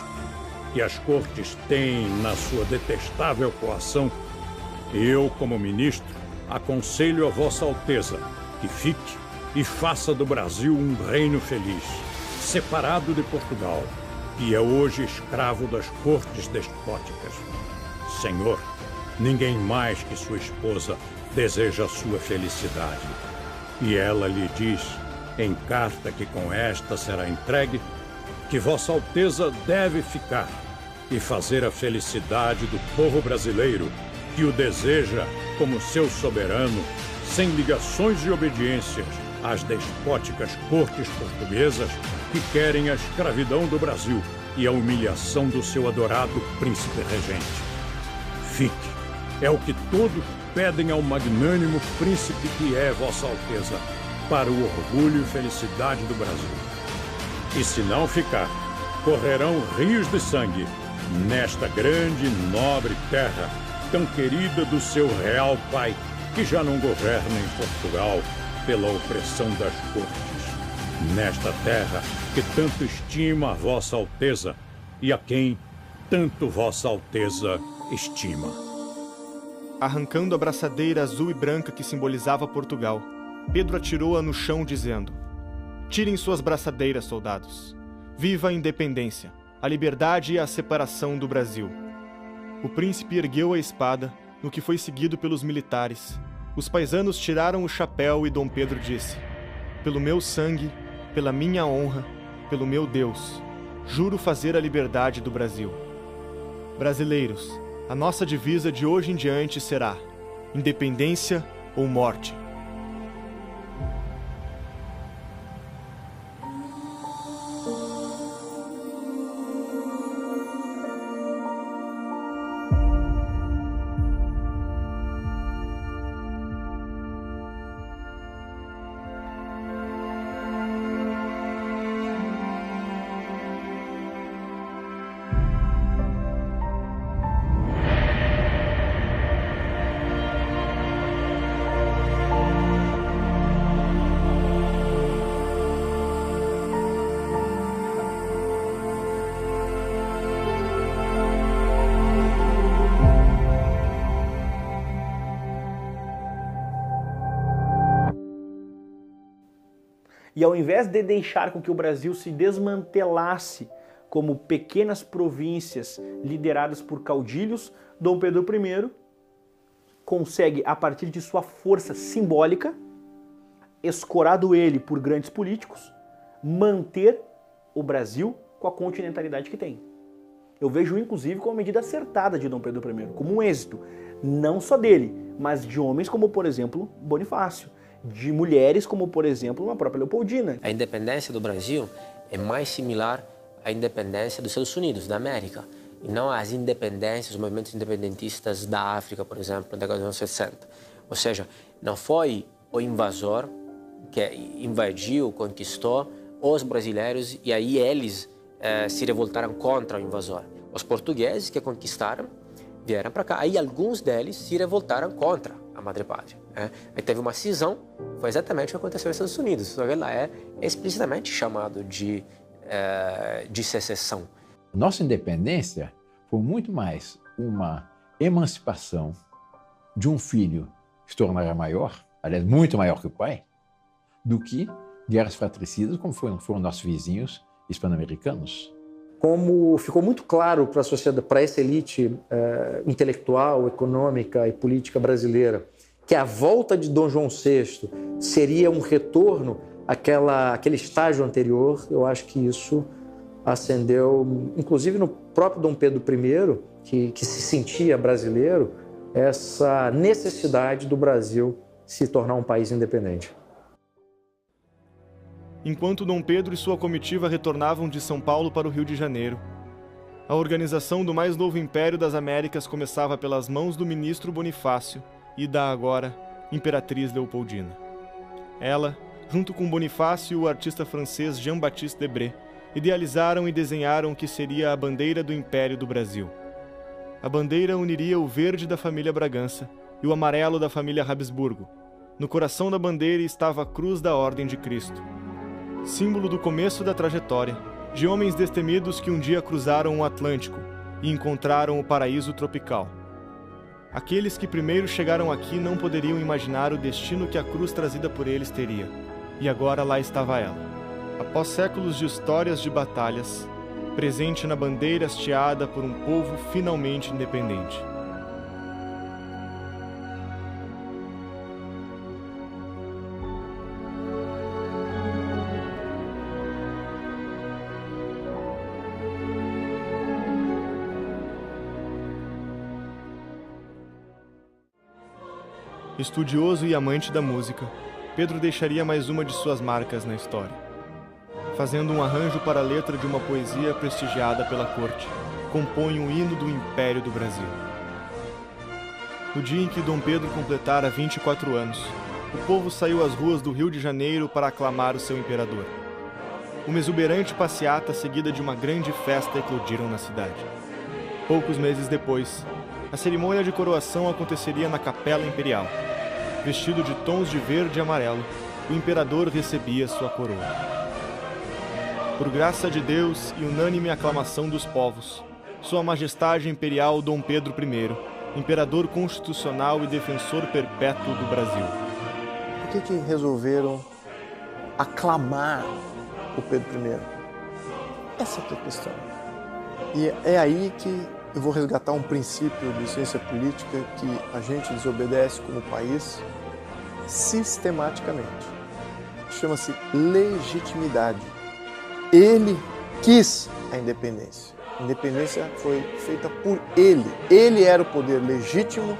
que as cortes têm na sua detestável coação, eu, como ministro, aconselho a Vossa Alteza que fique e faça do Brasil um reino feliz, separado de Portugal, que é hoje escravo das cortes despóticas. Senhor, ninguém mais que sua esposa deseja a sua felicidade. E ela lhe diz, em carta que com esta será entregue, que Vossa Alteza deve ficar e fazer a felicidade do povo brasileiro, que o deseja como seu soberano, sem ligações e obediências às despóticas cortes portuguesas que querem a escravidão do Brasil e a humilhação do seu adorado príncipe regente. Fique, é o que todos pedem ao magnânimo príncipe que é Vossa Alteza, para o orgulho e felicidade do Brasil. E se não ficar, correrão rios de sangue nesta grande e nobre terra, tão querida do seu real pai, que já não governa em Portugal, pela opressão das cortes, nesta terra que tanto estima a Vossa Alteza e a quem tanto Vossa Alteza estima. Arrancando a braçadeira azul e branca que simbolizava Portugal, Pedro atirou-a no chão dizendo: "Tirem suas braçadeiras, soldados. Viva a independência, a liberdade e a separação do Brasil." O príncipe ergueu a espada, no que foi seguido pelos militares. Os paisanos tiraram o chapéu e Dom Pedro disse: "Pelo meu sangue, pela minha honra, pelo meu Deus, juro fazer a liberdade do Brasil." Brasileiros, a nossa divisa de hoje em diante será independência ou morte. E ao invés de deixar com que o Brasil se desmantelasse como pequenas províncias lideradas por caudilhos, Dom Pedro I consegue, a partir de sua força simbólica, escorado ele por grandes políticos, manter o Brasil com a continentalidade que tem. Eu vejo, inclusive, como uma medida acertada de Dom Pedro I, como um êxito, não só dele, mas de homens como, por exemplo, Bonifácio, de mulheres como, por exemplo, a própria Leopoldina. A independência do Brasil é mais similar à independência dos Estados Unidos, da América, e não às independências, os movimentos independentistas da África, por exemplo, na década dos anos 60. Ou seja, não foi o invasor que invadiu, conquistou os brasileiros e aí eles se revoltaram contra o invasor. Os portugueses que conquistaram vieram para cá, aí alguns deles se revoltaram contra a Madre-Pátria. Aí teve uma cisão, foi exatamente o que aconteceu nos Estados Unidos, só que lá é explicitamente chamado de secessão. Nossa independência foi muito mais uma emancipação de um filho que se tornara maior, aliás, muito maior que o pai, do que guerras fratricidas, como foram nossos vizinhos hispano-americanos. Como ficou muito claro para a sociedade, para essa elite intelectual, econômica e política brasileira, que a volta de Dom João VI seria um retorno àquele estágio anterior, eu acho que isso acendeu, inclusive no próprio Dom Pedro I, que se sentia brasileiro, essa necessidade do Brasil se tornar um país independente. Enquanto Dom Pedro e sua comitiva retornavam de São Paulo para o Rio de Janeiro, a organização do mais novo Império das Américas começava pelas mãos do ministro Bonifácio e da agora Imperatriz Leopoldina. Ela, junto com Bonifácio e o artista francês Jean-Baptiste Debré, idealizaram e desenharam o que seria a bandeira do Império do Brasil. A bandeira uniria o verde da família Bragança e o amarelo da família Habsburgo. No coração da bandeira estava a cruz da Ordem de Cristo, símbolo do começo da trajetória de homens destemidos que um dia cruzaram o Atlântico e encontraram o paraíso tropical. Aqueles que primeiro chegaram aqui não poderiam imaginar o destino que a cruz trazida por eles teria, e agora lá estava ela. Após séculos de histórias de batalhas, presente na bandeira hasteada por um povo finalmente independente. Estudioso e amante da música, Pedro deixaria mais uma de suas marcas na história, fazendo um arranjo para a letra de uma poesia prestigiada pela corte, compõe um hino do Império do Brasil. No dia em que Dom Pedro completara 24 anos, o povo saiu às ruas do Rio de Janeiro para aclamar o seu imperador. Uma exuberante passeata seguida de uma grande festa eclodiram na cidade. Poucos meses depois, a cerimônia de coroação aconteceria na Capela Imperial. Vestido de tons de verde e amarelo, o imperador recebia sua coroa. Por graça de Deus e unânime aclamação dos povos, Sua Majestade Imperial Dom Pedro I, imperador constitucional e defensor perpétuo do Brasil. Por que resolveram aclamar o Pedro I? Essa é a questão. E é aí que eu vou resgatar um princípio de ciência política que a gente desobedece como país sistematicamente. Chama-se legitimidade. Ele quis a independência. A independência foi feita por ele. Ele era o poder legítimo,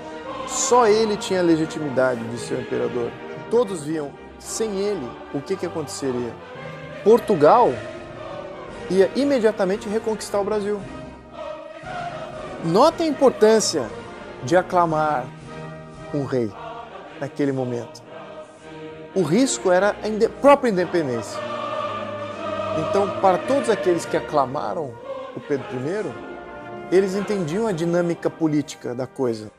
só ele tinha a legitimidade de ser o imperador. Todos viam, sem ele, o que aconteceria? Portugal ia imediatamente reconquistar o Brasil. Note a importância de aclamar um rei naquele momento. O risco era a própria independência. Então, para todos aqueles que aclamaram o Pedro I, eles entendiam a dinâmica política da coisa.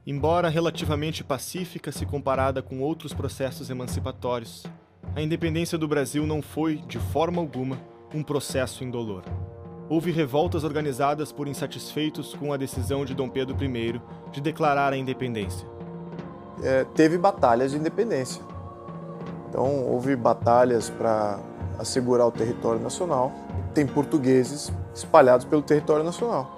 Embora relativamente pacífica se comparada com outros processos emancipatórios, a independência do Brasil não foi, de forma alguma, um processo indolor. Houve revoltas organizadas por insatisfeitos com a decisão de Dom Pedro I de declarar a independência. Teve batalhas de independência. Então, houve batalhas para assegurar o território nacional. Tem portugueses espalhados pelo território nacional.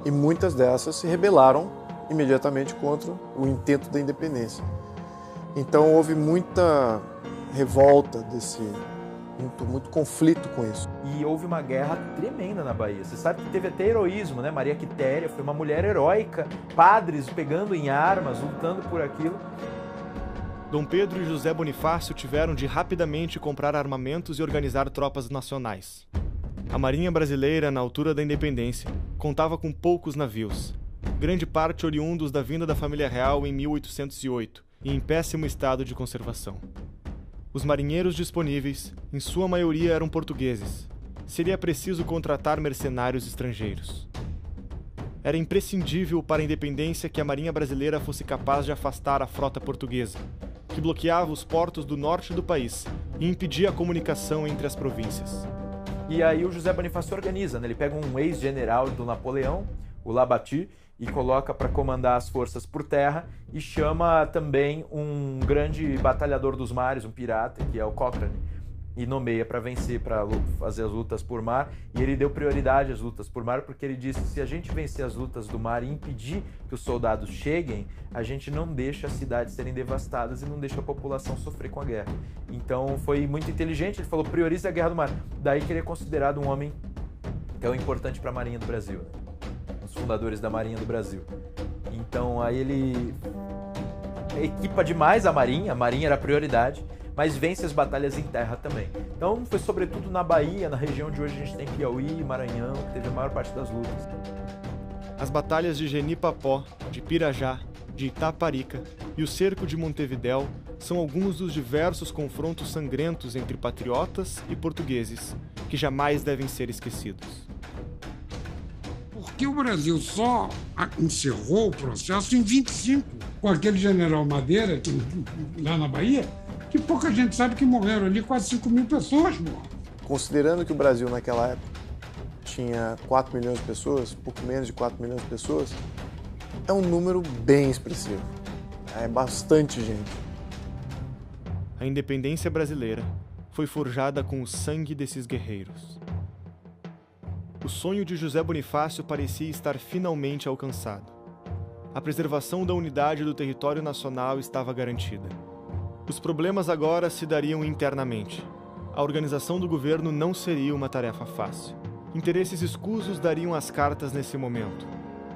E muitas dessas se rebelaram imediatamente contra o intento da independência. Então, houve muita revolta muito conflito com isso. E houve uma guerra tremenda na Bahia. Você sabe que teve até heroísmo, né? Maria Quitéria foi uma mulher heróica, padres pegando em armas, lutando por aquilo. Dom Pedro e José Bonifácio tiveram de rapidamente comprar armamentos e organizar tropas nacionais. A Marinha Brasileira, na altura da independência, contava com poucos navios, grande parte oriundos da vinda da família real em 1808 e em péssimo estado de conservação. Os marinheiros disponíveis, em sua maioria, eram portugueses. Seria preciso contratar mercenários estrangeiros. Era imprescindível para a independência que a Marinha Brasileira fosse capaz de afastar a frota portuguesa, que bloqueava os portos do norte do país e impedia a comunicação entre as províncias. E aí o José Bonifácio organiza, né? Ele pega um ex-general do Napoleão, o Labatut, e coloca para comandar as forças por terra e chama também um grande batalhador dos mares, um pirata, que é o Cochrane, e nomeia para vencer, para fazer as lutas por mar. E ele deu prioridade às lutas por mar porque ele disse que se a gente vencer as lutas do mar e impedir que os soldados cheguem, a gente não deixa as cidades serem devastadas e não deixa a população sofrer com a guerra. Então foi muito inteligente, ele falou, priorize a guerra do mar. Daí que ele é considerado um homem tão importante para a Marinha do Brasil, os fundadores da Marinha do Brasil. Então aí ele equipa demais a Marinha era a prioridade, mas vence as batalhas em terra também. Então foi sobretudo na Bahia, na região de hoje a gente tem Piauí e Maranhão, que teve a maior parte das lutas. As batalhas de Genipapó, de Pirajá, de Itaparica e o cerco de Montevidéu são alguns dos diversos confrontos sangrentos entre patriotas e portugueses, que jamais devem ser esquecidos. Porque o Brasil só encerrou o processo em 25, com aquele general Madeira, lá na Bahia, que pouca gente sabe que morreram ali, quase 5 mil pessoas. Considerando que o Brasil naquela época tinha 4 milhões de pessoas, pouco menos de 4 milhões de pessoas, é um número bem expressivo. É bastante gente. A independência brasileira foi forjada com o sangue desses guerreiros. O sonho de José Bonifácio parecia estar finalmente alcançado. A preservação da unidade do território nacional estava garantida. Os problemas agora se dariam internamente. A organização do governo não seria uma tarefa fácil. Interesses escusos dariam as cartas nesse momento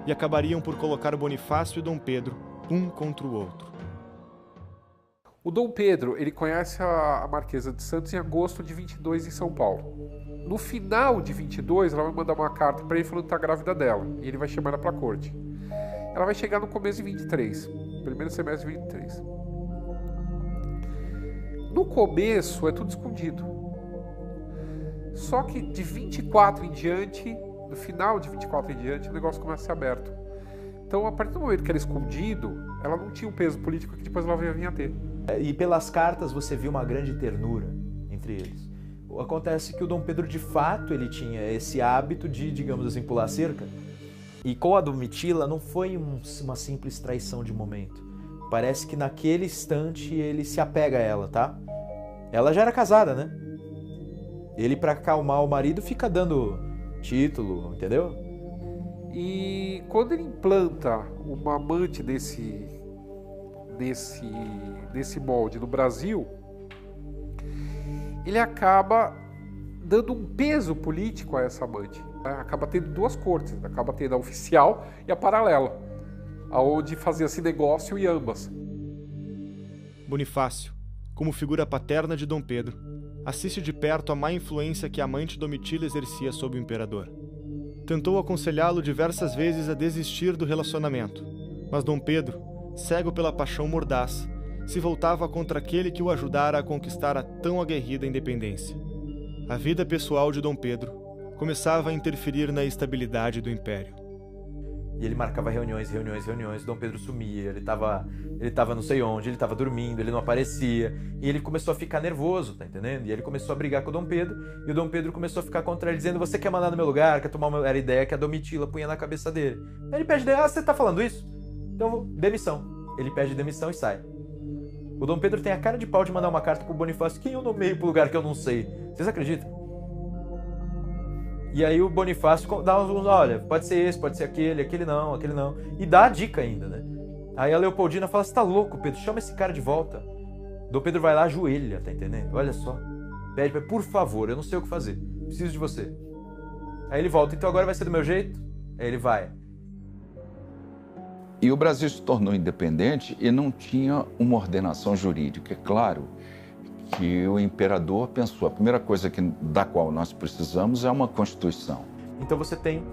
e acabariam por colocar Bonifácio e Dom Pedro um contra o outro. O Dom Pedro, ele conhece a Marquesa de Santos em agosto de 22 em São Paulo. No final de 22, ela vai mandar uma carta para ele falando que está grávida dela, e ele vai chamar ela para a corte. Ela vai chegar no começo de 23, primeiro semestre de 23. No começo é tudo escondido. Só que de 24 em diante, no final de 24 em diante, o negócio começa a ser aberto. Então, a partir do momento que era escondido, ela não tinha o peso político que depois ela ia vir a ter. E pelas cartas você viu uma grande ternura entre eles. Acontece que o Dom Pedro, de fato, ele tinha esse hábito de, digamos assim, pular a cerca. E com a Domitila não foi uma simples traição de momento. Parece que naquele instante ele se apega a ela, tá? Ela já era casada, né? Ele, pra acalmar o marido, fica dando título, entendeu? E quando ele implanta uma amante desse molde no Brasil, ele acaba dando um peso político a essa amante. Acaba tendo duas cortes, acaba tendo a oficial e a paralela, aonde fazia-se negócio em ambas. Bonifácio, como figura paterna de Dom Pedro, assiste de perto a má influência que a amante Domitila exercia sobre o imperador. Tentou aconselhá-lo diversas vezes a desistir do relacionamento, mas Dom Pedro, cego pela paixão mordaz, se voltava contra aquele que o ajudara a conquistar a tão aguerrida independência. A vida pessoal de Dom Pedro começava a interferir na estabilidade do império. E ele marcava reuniões, Dom Pedro sumia, ele tava não sei onde, ele tava dormindo, ele não aparecia, e ele começou a ficar nervoso, tá entendendo? E ele começou a brigar com o Dom Pedro, e o Dom Pedro começou a ficar contra ele, dizendo: você quer mandar no meu lugar, quer tomar uma... Era a ideia que a Domitila punha na cabeça dele. Aí ele pede: você tá falando isso? Então, demissão. Ele pede demissão e sai. O Dom Pedro tem a cara de pau de mandar uma carta pro Bonifácio: quem eu nomeio pro lugar que eu não sei? Vocês acreditam? E aí o Bonifácio dá uns, olha, pode ser esse, pode ser aquele não. E dá a dica ainda, né? Aí a Leopoldina fala: você tá louco, Pedro? Chama esse cara de volta. Dom Pedro vai lá, ajoelha, tá entendendo? Olha só. Pede, por favor, eu não sei o que fazer. Preciso de você. Aí ele volta: então agora vai ser do meu jeito? Aí ele vai. E o Brasil se tornou independente e não tinha uma ordenação jurídica. É claro que o imperador pensou: a primeira coisa da qual nós precisamos é uma Constituição. Então você tem,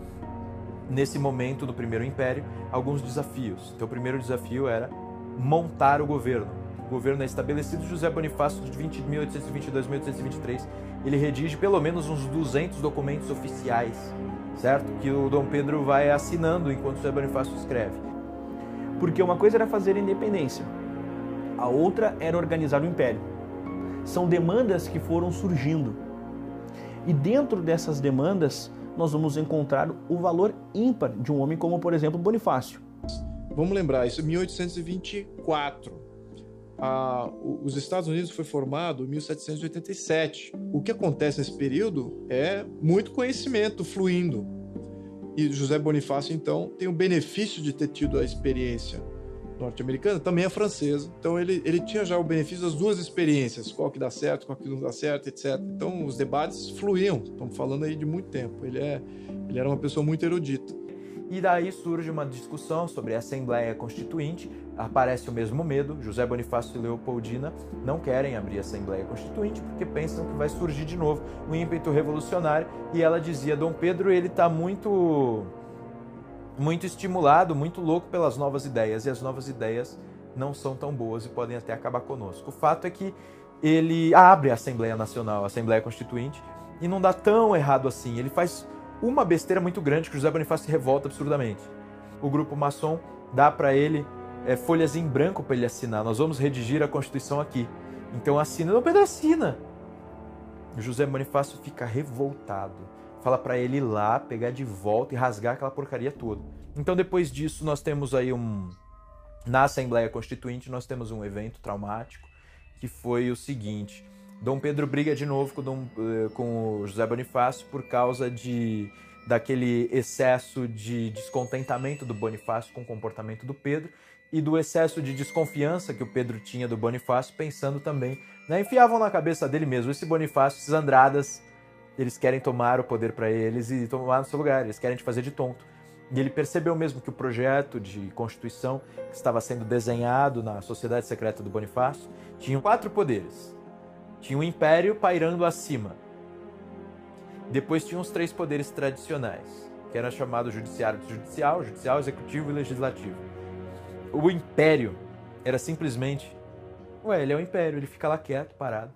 nesse momento do Primeiro Império, alguns desafios. Então o primeiro desafio era montar o governo. O governo é estabelecido. José Bonifácio, de 1822 a 1823, ele redige pelo menos uns 200 documentos oficiais, certo? Que o Dom Pedro vai assinando enquanto José Bonifácio escreve. Porque uma coisa era fazer a independência, a outra era organizar o império. São demandas que foram surgindo. E dentro dessas demandas, nós vamos encontrar o valor ímpar de um homem como, por exemplo, Bonifácio. Vamos lembrar, isso é 1824. Os Estados Unidos foi formado em 1787. O que acontece nesse período é muito conhecimento fluindo. E José Bonifácio, então, tem o benefício de ter tido a experiência norte-americana, também a francesa. Então ele tinha já o benefício das duas experiências, qual que dá certo, qual que não dá certo, etc. Então os debates fluíam, estamos falando aí de muito tempo. Ele era uma pessoa muito erudita. E daí surge uma discussão sobre a Assembleia Constituinte, aparece o mesmo medo. José Bonifácio e Leopoldina não querem abrir a Assembleia Constituinte porque pensam que vai surgir de novo um ímpeto revolucionário, e ela dizia: Dom Pedro, ele está muito estimulado, muito louco pelas novas ideias, e as novas ideias não são tão boas e podem até acabar conosco. O fato é que ele abre a Assembleia Nacional, a Assembleia Constituinte, e não dá tão errado assim. Ele faz uma besteira muito grande que o José Bonifácio se revolta absurdamente. O grupo maçom dá para ele folhas em branco para ele assinar: nós vamos redigir a Constituição aqui. Então assina. Dom Pedro assina. O José Bonifácio fica revoltado. Fala para ele ir lá, pegar de volta e rasgar aquela porcaria toda. Então depois disso nós temos aí na Assembleia Constituinte nós temos um evento traumático, que foi o seguinte: Dom Pedro briga de novo com o José Bonifácio por causa daquele excesso de descontentamento do Bonifácio com o comportamento do Pedro e do excesso de desconfiança que o Pedro tinha do Bonifácio, pensando também, né, enfiavam na cabeça dele mesmo: esse Bonifácio, esses Andradas, eles querem tomar o poder para eles e tomar no seu lugar, eles querem te fazer de tonto. E ele percebeu mesmo que o projeto de Constituição que estava sendo desenhado na Sociedade Secreta do Bonifácio tinha 4 poderes. Tinha o Império pairando acima. Depois tinha os 3 poderes tradicionais, que era chamado Judiciário, Executivo e Legislativo. O Império era simplesmente... ele é o Império, ele fica lá quieto, parado,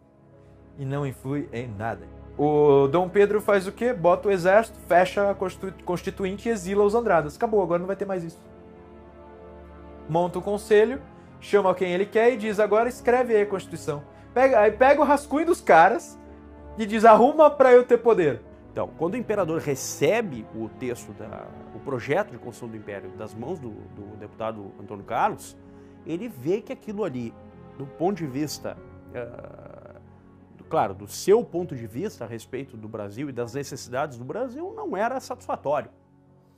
e não influi em nada. O Dom Pedro faz o quê? Bota o exército, fecha a Constituinte e exila os Andradas. Acabou, agora não vai ter mais isso. Monta o conselho, chama quem ele quer e diz, agora escreve aí a Constituição. Aí pega o rascunho dos caras e diz, arruma para eu ter poder. Então, quando o imperador recebe o texto, o projeto de Constituição do Império das mãos do deputado Antônio Carlos, ele vê que aquilo ali, do ponto de vista, claro, do seu ponto de vista a respeito do Brasil e das necessidades do Brasil, não era satisfatório,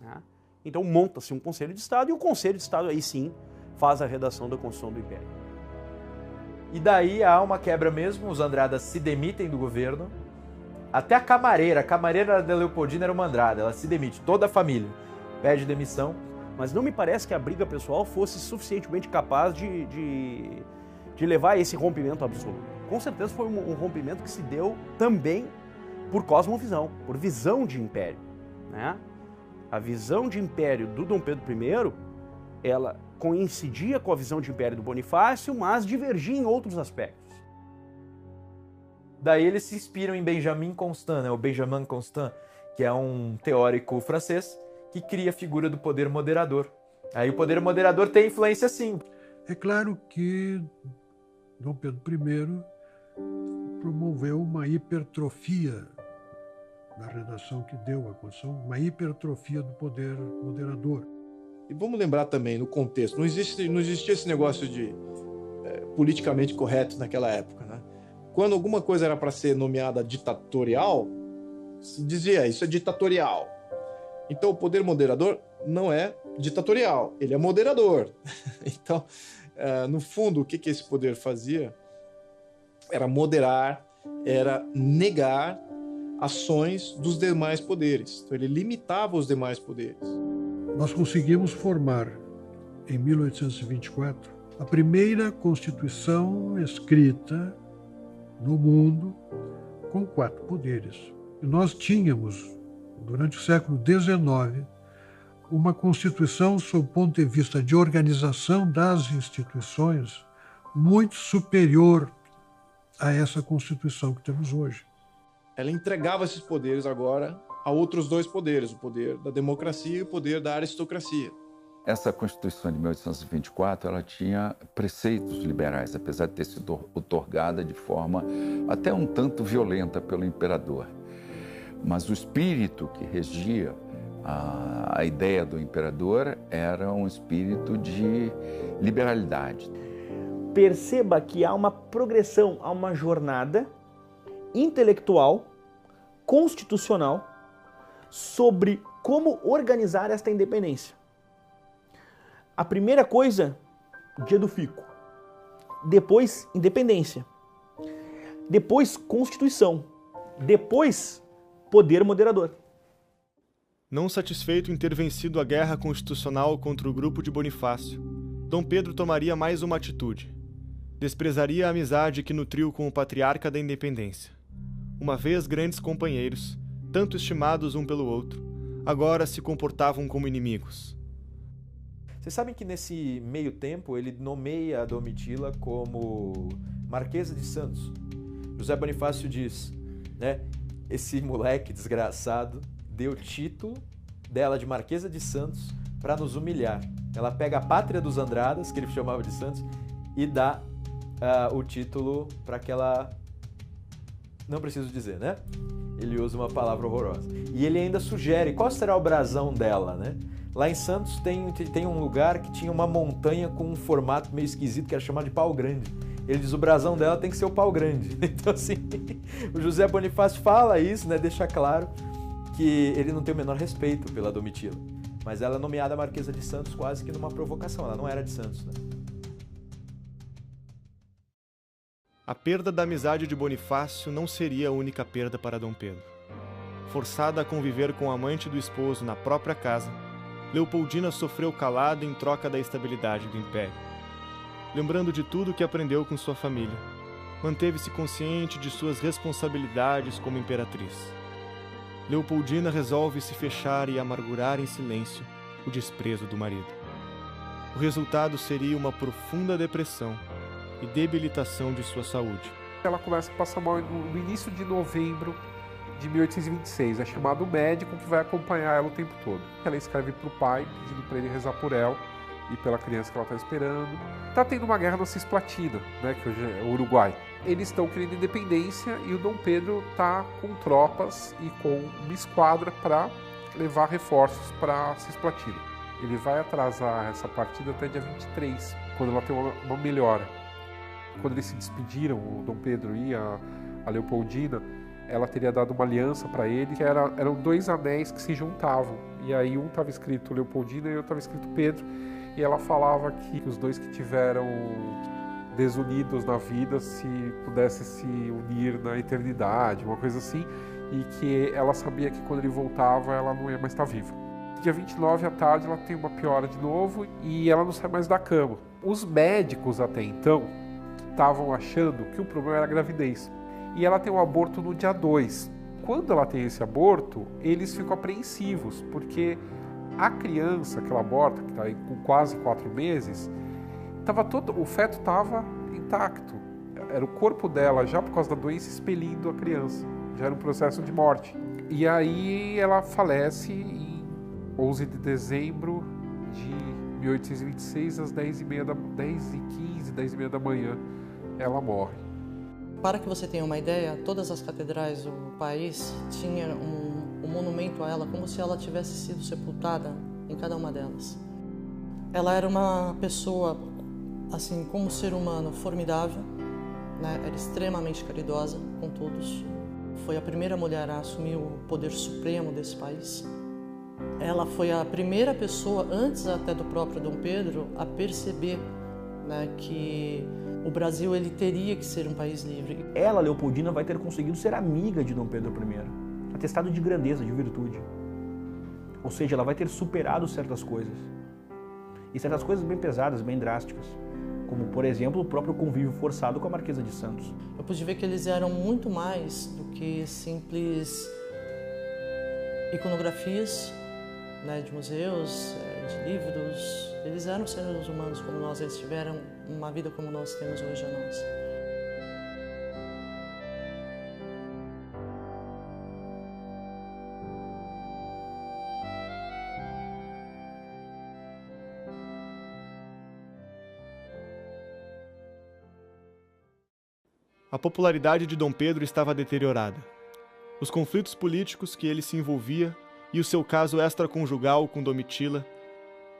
né? Então monta-se um Conselho de Estado e o Conselho de Estado aí sim faz a redação da Constituição do Império. E daí há uma quebra mesmo, os Andradas se demitem do governo, até a camareira da Leopoldina era uma Andrada, ela se demite, toda a família pede demissão. Mas não me parece que a briga pessoal fosse suficientemente capaz de levar a esse rompimento absoluto. Com certeza foi um rompimento que se deu também por cosmovisão, por visão de império, né? A visão de império do Dom Pedro I, ela coincidia com a visão de império do Bonifácio, mas divergia em outros aspectos. Daí eles se inspiram em Benjamin Constant, né? O Benjamin Constant, que é um teórico francês, que cria a figura do poder moderador. Aí o poder moderador tem influência sim. É claro que Dom Pedro I promoveu uma hipertrofia na redação que deu a Constituição, uma hipertrofia do poder moderador. E vamos lembrar também, no contexto, não existia esse negócio de politicamente correto naquela época, né? Quando alguma coisa era para ser nomeada ditatorial, se dizia, isso é ditatorial. Então, o poder moderador não é ditatorial, ele é moderador. Então, no fundo, o que esse poder fazia era moderar, era negar ações dos demais poderes. Então, ele limitava os demais poderes. Nós conseguimos formar, em 1824, a primeira Constituição escrita no mundo com 4 poderes. E nós tínhamos, durante o século XIX, uma Constituição, sob o ponto de vista de organização das instituições, muito superior a essa Constituição que temos hoje. Ela entregava esses poderes agora a outros 2 poderes, o poder da democracia e o poder da aristocracia. Essa Constituição de 1824, ela tinha preceitos liberais, apesar de ter sido outorgada de forma até um tanto violenta pelo imperador. Mas o espírito que regia a ideia do imperador era um espírito de liberalidade. Perceba que há uma progressão, há uma jornada intelectual, constitucional, sobre como organizar esta independência. A primeira coisa, dia do fico. Depois, independência. Depois, Constituição. Depois, poder moderador. Não satisfeito em ter vencido a guerra constitucional contra o grupo de Bonifácio, Dom Pedro tomaria mais uma atitude. Desprezaria a amizade que nutriu com o patriarca da independência. Uma vez grandes companheiros, tanto estimados um pelo outro, agora se comportavam como inimigos. Vocês sabem que nesse meio tempo ele nomeia a Domitila como Marquesa de Santos. José Bonifácio diz, né, esse moleque desgraçado deu título dela de Marquesa de Santos para nos humilhar. Ela pega a pátria dos Andradas, que ele chamava de Santos, e dá o título para aquela... Não preciso dizer, né? Ele usa uma palavra horrorosa. E ele ainda sugere qual será o brasão dela, né? Lá em Santos tem um lugar que tinha uma montanha com um formato meio esquisito que era chamado de pau grande. Ele diz o brasão dela tem que ser o pau grande. Então assim, o José Bonifácio fala isso, né? Deixa claro que ele não tem o menor respeito pela Domitila. Mas ela é nomeada Marquesa de Santos quase que numa provocação. Ela não era de Santos, né? A perda da amizade de Bonifácio não seria a única perda para Dom Pedro. Forçada a conviver com o amante do esposo na própria casa, Leopoldina sofreu calada em troca da estabilidade do império. Lembrando de tudo que aprendeu com sua família, manteve-se consciente de suas responsabilidades como imperatriz. Leopoldina resolve se fechar e amargurar em silêncio o desprezo do marido. O resultado seria uma profunda depressão e debilitação de sua saúde. Ela começa a passar mal no início de novembro de 1826. É chamado o médico que vai acompanhar ela o tempo todo. Ela escreve para o pai, pedindo para ele rezar por ela, e pela criança que ela está esperando. Está tendo uma guerra na Cisplatina, né, que hoje é o Uruguai. Eles estão querendo independência e o Dom Pedro está com tropas e com uma esquadra para levar reforços para a Cisplatina. Ele vai atrasar essa partida até dia 23, quando ela tem uma melhora. Quando eles se despediram, o Dom Pedro e a Leopoldina, ela teria dado uma aliança para ele, que eram 2 anéis que se juntavam. E aí um estava escrito Leopoldina e outro estava escrito Pedro. E ela falava que os 2 que tiveram desunidos na vida se pudessem se unir na eternidade, uma coisa assim. E que ela sabia que quando ele voltava, ela não ia mais estar viva. Dia 29 à tarde, ela tem uma piora de novo e ela não sai mais da cama. Os médicos até então estavam achando que o problema era a gravidez. E ela tem um aborto no dia 2. Quando ela tem esse aborto, eles ficam apreensivos, porque a criança que ela aborta, que está com quase 4 meses, o feto estava intacto. Era o corpo dela, já por causa da doença, expelindo a criança. Já era um processo de morte. E aí ela falece em 11 de dezembro de 1826, às 10h15 da manhã, ela morre. Para que você tenha uma ideia, todas as catedrais do país tinham um monumento a ela, como se ela tivesse sido sepultada em cada uma delas. Ela era uma pessoa, assim, como ser humano, formidável, né? Era extremamente caridosa com todos. Foi a primeira mulher a assumir o poder supremo desse país. Ela foi a primeira pessoa, antes até do próprio Dom Pedro, a perceber, né, que o Brasil ele teria que ser um país livre. Ela, Leopoldina, vai ter conseguido ser amiga de Dom Pedro I, atestado de grandeza, de virtude. Ou seja, ela vai ter superado certas coisas. E certas coisas bem pesadas, bem drásticas. Como, por exemplo, o próprio convívio forçado com a Marquesa de Santos. Eu pude ver que eles eram muito mais do que simples iconografias, né, de museus, de livros. Eles eram seres humanos como nós, eles tiveram uma vida como nós temos hoje a nós. A popularidade de Dom Pedro estava deteriorada. Os conflitos políticos que ele se envolvia e o seu caso extraconjugal com Domitila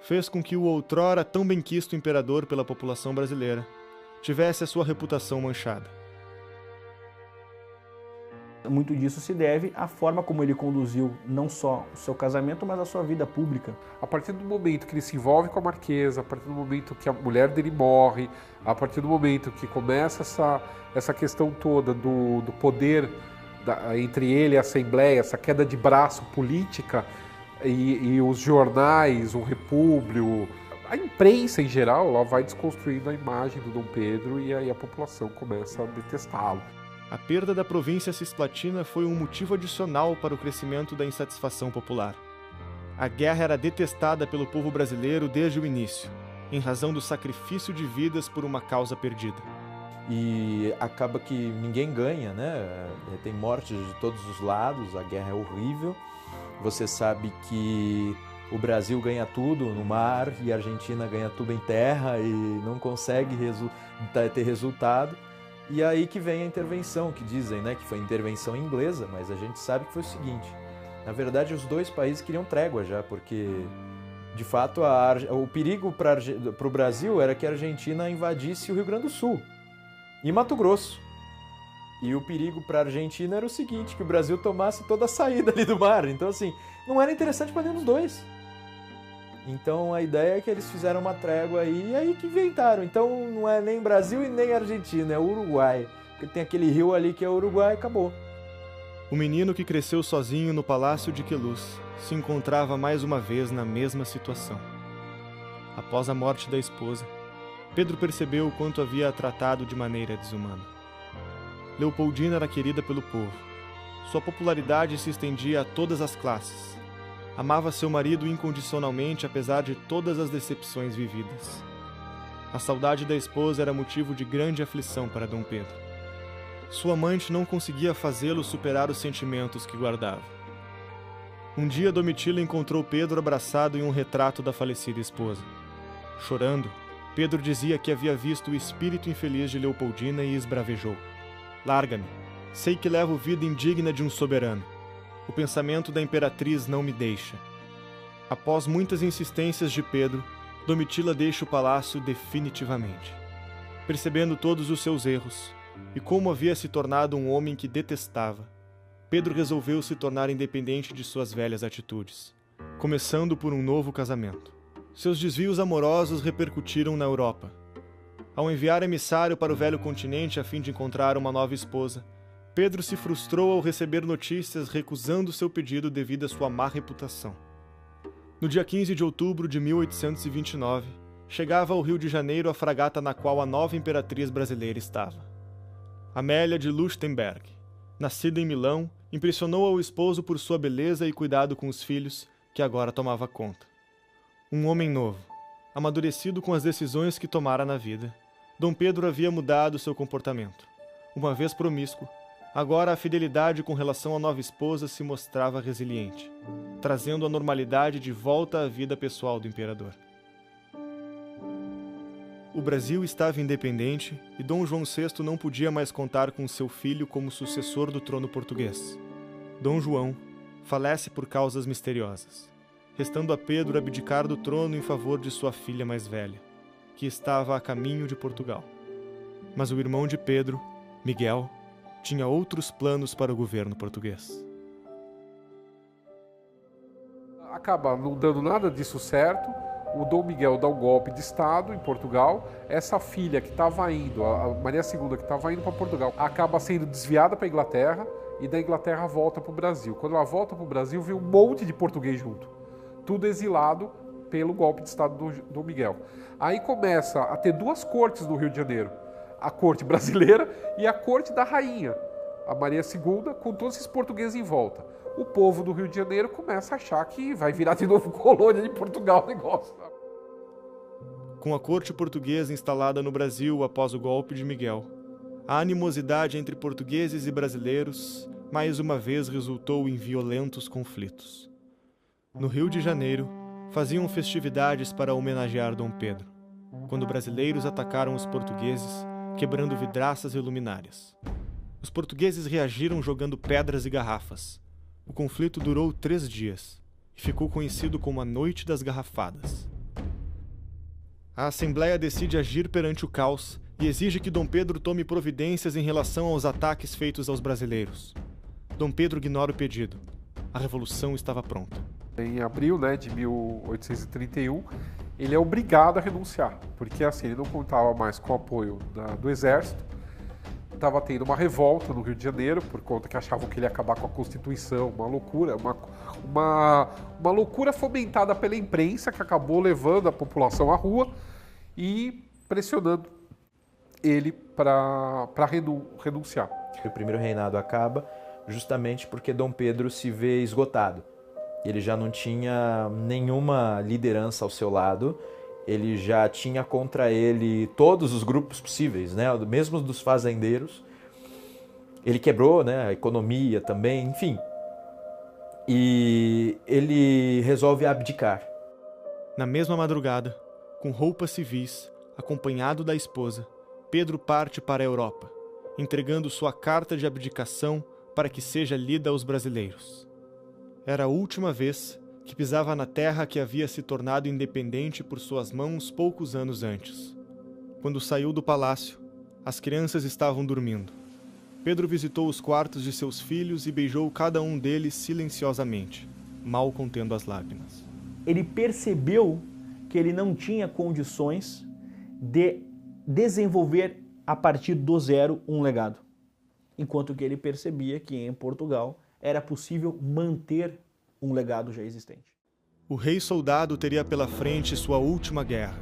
fez com que o outrora tão benquisto imperador pela população brasileira tivesse a sua reputação manchada. Muito disso se deve à forma como ele conduziu não só o seu casamento, mas a sua vida pública. A partir do momento que ele se envolve com a Marquesa, a partir do momento que a mulher dele morre, a partir do momento que começa essa questão toda do poder entre ele e a Assembleia, essa queda de braço política, e os jornais, o Repúblio, a imprensa em geral, ela vai desconstruindo a imagem do Dom Pedro e aí a população começa a detestá-lo. A perda da província cisplatina foi um motivo adicional para o crescimento da insatisfação popular. A guerra era detestada pelo povo brasileiro desde o início, em razão do sacrifício de vidas por uma causa perdida. E acaba que ninguém ganha, né? Tem mortes de todos os lados, a guerra é horrível. Você sabe que o Brasil ganha tudo no mar e a Argentina ganha tudo em terra e não consegue ter resultado. E aí que vem a intervenção, que dizem, né, que foi intervenção inglesa, mas a gente sabe que foi o seguinte: na verdade, os dois países queriam trégua já, porque, de fato, o perigo para o Brasil era que a Argentina invadisse o Rio Grande do Sul e Mato Grosso. E o perigo para a Argentina era o seguinte, que o Brasil tomasse toda a saída ali do mar. Então, assim, não era interessante para nenhum dos dois. Então, a ideia é que eles fizeram uma trégua aí, e aí que inventaram. Então, não é nem Brasil e nem Argentina, é Uruguai. Porque tem aquele rio ali que é Uruguai e acabou. O menino que cresceu sozinho no Palácio de Queluz se encontrava mais uma vez na mesma situação. Após a morte da esposa, Pedro percebeu o quanto havia a tratado de maneira desumana. Leopoldina era querida pelo povo. Sua popularidade se estendia a todas as classes. Amava seu marido incondicionalmente, apesar de todas as decepções vividas. A saudade da esposa era motivo de grande aflição para Dom Pedro. Sua amante não conseguia fazê-lo superar os sentimentos que guardava. Um dia, Domitila encontrou Pedro abraçado em um retrato da falecida esposa. Chorando, Pedro dizia que havia visto o espírito infeliz de Leopoldina e esbravejou: "Larga-me, sei que levo vida indigna de um soberano. O pensamento da imperatriz não me deixa." Após muitas insistências de Pedro, Domitila deixa o palácio definitivamente. Percebendo todos os seus erros e como havia se tornado um homem que detestava, Pedro resolveu se tornar independente de suas velhas atitudes, começando por um novo casamento. Seus desvios amorosos repercutiram na Europa. Ao enviar emissário para o velho continente a fim de encontrar uma nova esposa, Pedro se frustrou ao receber notícias recusando seu pedido devido à sua má reputação. No dia 15 de outubro de 1829, chegava ao Rio de Janeiro a fragata na qual a nova imperatriz brasileira estava. Amélia de Leuchtenberg, nascida em Milão, impressionou ao esposo por sua beleza e cuidado com os filhos, que agora tomava conta. Um homem novo, amadurecido com as decisões que tomara na vida, Dom Pedro havia mudado seu comportamento. Uma vez promíscuo, agora a fidelidade com relação à nova esposa se mostrava resiliente, trazendo a normalidade de volta à vida pessoal do imperador. O Brasil estava independente e Dom João VI não podia mais contar com seu filho como sucessor do trono português. Dom João falece por causas misteriosas, restando a Pedro abdicar do trono em favor de sua filha mais velha, que estava a caminho de Portugal. Mas o irmão de Pedro, Miguel, tinha outros planos para o governo português. Acaba não dando nada disso certo. O Dom Miguel dá um golpe de Estado em Portugal. Essa filha que estava indo, a Maria II, que estava indo para Portugal, acaba sendo desviada para a Inglaterra e da Inglaterra volta para o Brasil. Quando ela volta para o Brasil, vem um monte de português junto. Tudo exilado pelo golpe de Estado do Dom Miguel. Aí começa a ter duas cortes no Rio de Janeiro. A corte brasileira e a corte da rainha, a Maria II, com todos esses portugueses em volta. O povo do Rio de Janeiro começa a achar que vai virar de novo colônia de Portugal o negócio. Com a corte portuguesa instalada no Brasil após o golpe de Miguel, a animosidade entre portugueses e brasileiros mais uma vez resultou em violentos conflitos. No Rio de Janeiro, faziam festividades para homenagear Dom Pedro, quando brasileiros atacaram os portugueses, quebrando vidraças e luminárias. Os portugueses reagiram jogando pedras e garrafas. O conflito durou 3 dias e ficou conhecido como a Noite das Garrafadas. A Assembleia decide agir perante o caos e exige que Dom Pedro tome providências em relação aos ataques feitos aos brasileiros. Dom Pedro ignora o pedido. A revolução estava pronta. Em abril, de 1831, ele é obrigado a renunciar, porque assim, ele não contava mais com o apoio do exército. Estava tendo uma revolta no Rio de Janeiro, por conta que achavam que ele ia acabar com a Constituição, uma loucura, uma loucura fomentada pela imprensa, que acabou levando a população à rua e pressionando ele para renunciar. O primeiro reinado acaba justamente porque Dom Pedro se vê esgotado. Ele já não tinha nenhuma liderança ao seu lado, ele já tinha contra ele todos os grupos possíveis, mesmo dos fazendeiros. Ele quebrou, a economia também, enfim. E ele resolve abdicar. Na mesma madrugada, com roupas civis, acompanhado da esposa, Pedro parte para a Europa, entregando sua carta de abdicação para que seja lida aos brasileiros. Era a última vez que pisava na terra que havia se tornado independente por suas mãos poucos anos antes. Quando saiu do palácio, as crianças estavam dormindo. Pedro visitou os quartos de seus filhos e beijou cada um deles silenciosamente, mal contendo as lágrimas. Ele percebeu que ele não tinha condições de desenvolver a partir do zero um legado, enquanto que ele percebia que em Portugal era possível manter um legado já existente. O rei soldado teria pela frente sua última guerra.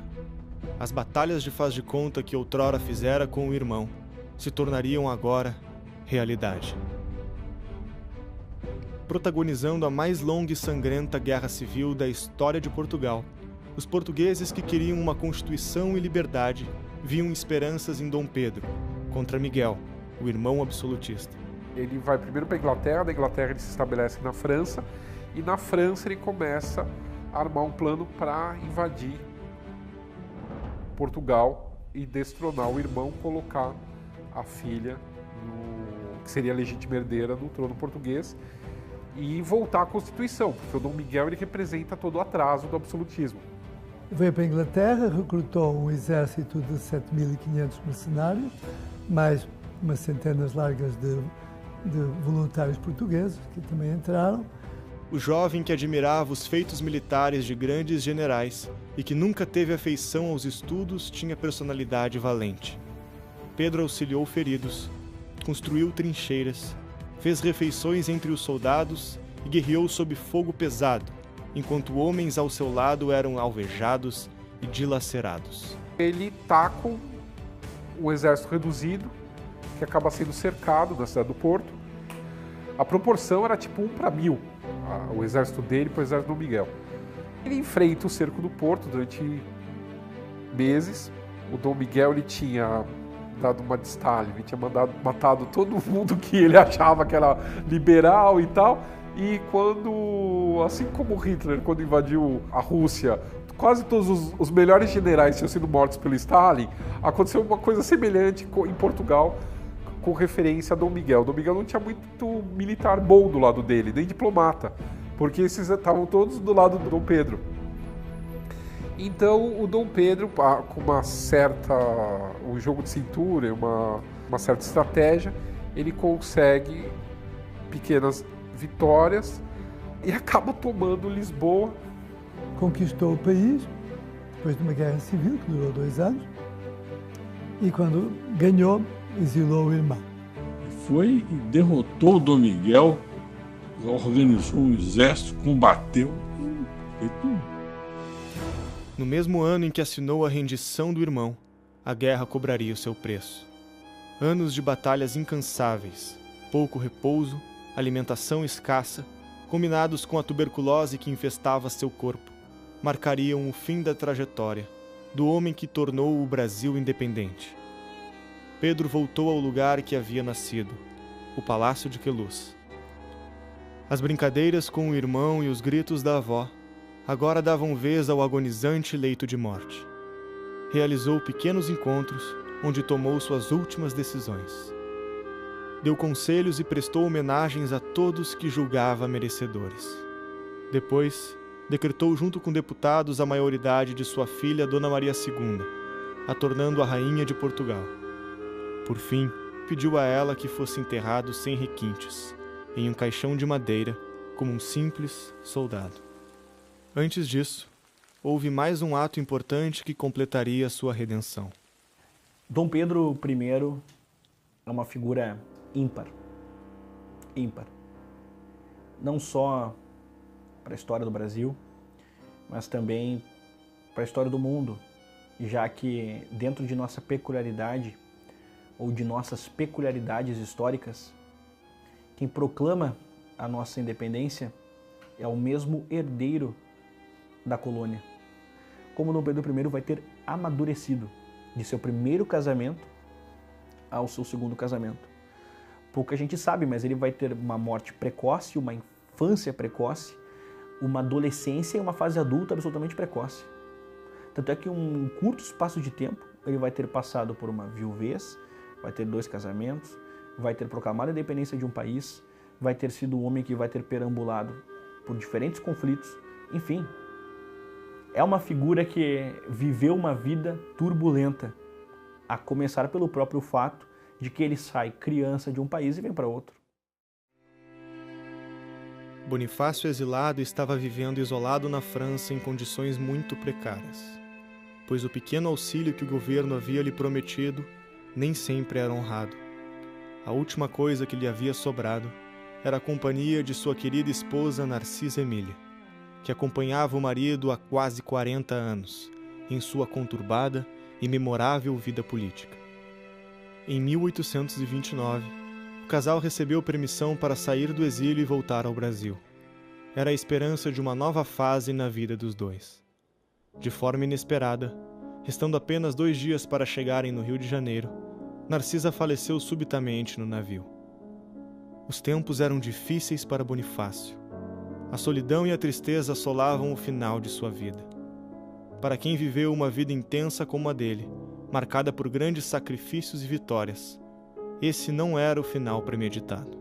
As batalhas de faz de conta que outrora fizera com o irmão se tornariam agora realidade. Protagonizando a mais longa e sangrenta guerra civil da história de Portugal, os portugueses que queriam uma constituição e liberdade viam esperanças em Dom Pedro contra Miguel, o irmão absolutista. Ele vai primeiro para a Inglaterra, da Inglaterra ele se estabelece na França, e na França ele começa a armar um plano para invadir Portugal e destronar o irmão, colocar a filha, que seria a legítima herdeira, no trono português e voltar à Constituição, porque o Dom Miguel ele representa todo o atraso do absolutismo. Veio para a Inglaterra, recrutou um exército de 7.500 mercenários, mais umas centenas largas de voluntários portugueses que também entraram. O jovem que admirava os feitos militares de grandes generais e que nunca teve afeição aos estudos tinha personalidade valente. Pedro auxiliou feridos, construiu trincheiras, fez refeições entre os soldados e guerreou sob fogo pesado, enquanto homens ao seu lado eram alvejados e dilacerados. Ele está com um exército reduzido, que acaba sendo cercado na cidade do Porto. A proporção era tipo 1:1000, o exército dele para o exército do Dom Miguel. Ele enfrenta o cerco do Porto durante meses. O Dom Miguel ele tinha dado uma de Stalin, ele tinha matado todo mundo que ele achava que era liberal e tal. E quando, assim como Hitler, quando invadiu a Rússia, quase todos os melhores generais tinham sido mortos pelo Stalin, aconteceu uma coisa semelhante em Portugal, com referência a Dom Miguel. Dom Miguel não tinha muito militar bom do lado dele, nem diplomata, porque esses estavam todos do lado do Dom Pedro. Então o Dom Pedro, com um jogo de cintura, uma certa estratégia, ele consegue pequenas vitórias e acaba tomando Lisboa. Conquistou o país, depois de uma guerra civil que durou 2 anos, e quando ganhou, exilou o irmão. Foi e derrotou o Dom Miguel, organizou um exército, combateu, fez tudo. No mesmo ano em que assinou a rendição do irmão, a guerra cobraria o seu preço. Anos de batalhas incansáveis, pouco repouso, alimentação escassa, combinados com a tuberculose que infestava seu corpo, marcariam o fim da trajetória do homem que tornou o Brasil independente. Pedro voltou ao lugar que havia nascido, o Palácio de Queluz. As brincadeiras com o irmão e os gritos da avó agora davam vez ao agonizante leito de morte. Realizou pequenos encontros onde tomou suas últimas decisões. Deu conselhos e prestou homenagens a todos que julgava merecedores. Depois, decretou junto com deputados a maioridade de sua filha Dona Maria II, a tornando a rainha de Portugal. Por fim, pediu a ela que fosse enterrado sem requintes, em um caixão de madeira, como um simples soldado. Antes disso, houve mais um ato importante que completaria sua redenção. Dom Pedro I é uma figura ímpar. Ímpar. Não só para a história do Brasil, mas também para a história do mundo, já que dentro de nossa peculiaridade, ou de nossas peculiaridades históricas, quem proclama a nossa independência é o mesmo herdeiro da colônia. Como Dom Pedro I vai ter amadurecido de seu primeiro casamento ao seu segundo casamento. Pouca gente sabe, mas ele vai ter uma morte precoce, uma infância precoce, uma adolescência e uma fase adulta absolutamente precoce. Tanto é que em um curto espaço de tempo ele vai ter passado por uma viuvez, vai ter 2 casamentos, vai ter proclamado a independência de um país, vai ter sido o homem que vai ter perambulado por diferentes conflitos, enfim. É uma figura que viveu uma vida turbulenta, a começar pelo próprio fato de que ele sai criança de um país e vem para outro. Bonifácio, exilado, estava vivendo isolado na França em condições muito precárias, pois o pequeno auxílio que o governo havia lhe prometido nem sempre era honrado. A última coisa que lhe havia sobrado era a companhia de sua querida esposa Narcisa Emília, que acompanhava o marido há quase 40 anos, em sua conturbada e memorável vida política. Em 1829, o casal recebeu permissão para sair do exílio e voltar ao Brasil. Era a esperança de uma nova fase na vida dos dois. De forma inesperada, restando apenas 2 dias para chegarem no Rio de Janeiro, Narcisa faleceu subitamente no navio. Os tempos eram difíceis para Bonifácio. A solidão e a tristeza assolavam o final de sua vida. para quem viveu uma vida intensa como a dele, marcada por grandes sacrifícios e vitórias, esse não era o final premeditado.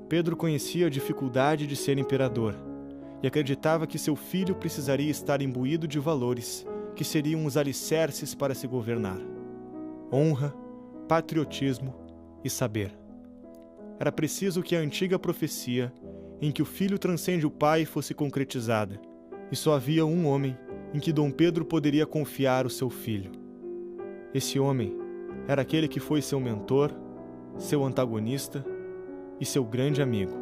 Pedro conhecia a dificuldade de ser imperador e acreditava que seu filho precisaria estar imbuído de valores que seriam os alicerces para se governar: honra, patriotismo e saber. Era preciso que a antiga profecia, em que o filho transcende o pai, fosse concretizada, e só havia um homem em que Dom Pedro poderia confiar o seu filho. Esse homem era aquele que foi seu mentor, seu antagonista e seu grande amigo,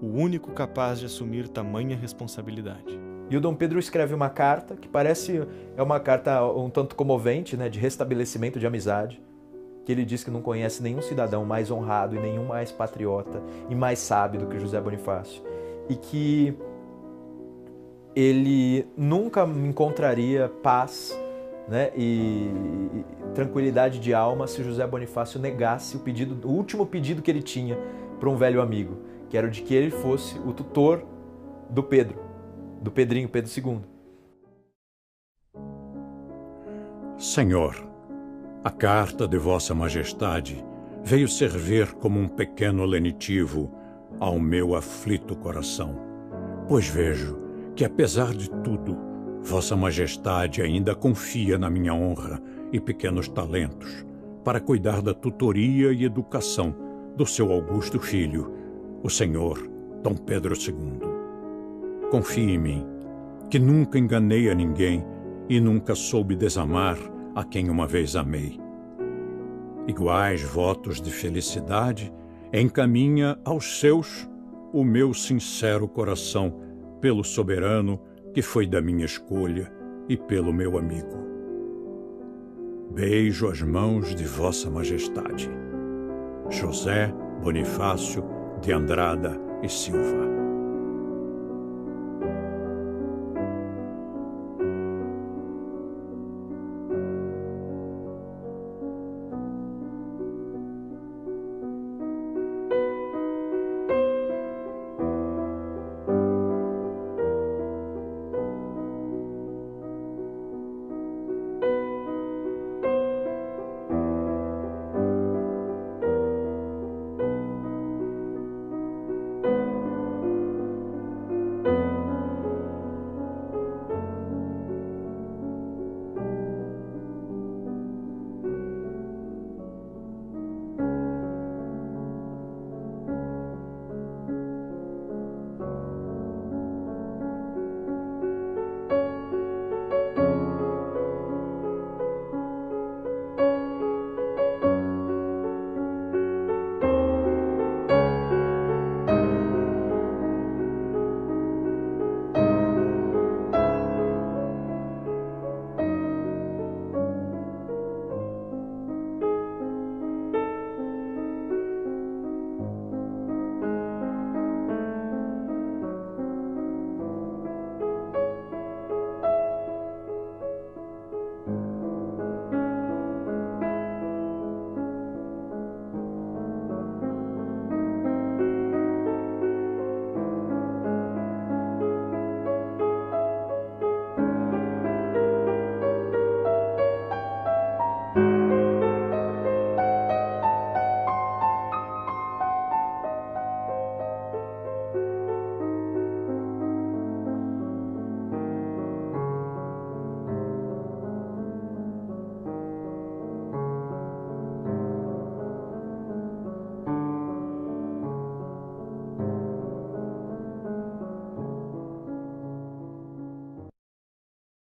o único capaz de assumir tamanha responsabilidade. E o Dom Pedro escreve uma carta que parece uma carta um tanto comovente, né, de restabelecimento de amizade, que ele diz que não conhece nenhum cidadão mais honrado e nenhum mais patriota e mais sábio do que José Bonifácio, e que ele nunca encontraria paz, né, e tranquilidade de alma se José Bonifácio negasse o último pedido que ele tinha para um velho amigo, que era o de que ele fosse o tutor do Pedrinho, Pedro II. Senhor, a carta de Vossa Majestade veio servir como um pequeno lenitivo ao meu aflito coração, pois vejo que, apesar de tudo, Vossa Majestade ainda confia na minha honra e pequenos talentos para cuidar da tutoria e educação do seu augusto filho, o Senhor Dom Pedro II. Confie em mim, que nunca enganei a ninguém e nunca soube desamar a quem uma vez amei. Iguais votos de felicidade encaminha aos seus o meu sincero coração pelo soberano que foi da minha escolha e pelo meu amigo. Beijo as mãos de Vossa Majestade. José Bonifácio de Andrada e Silva.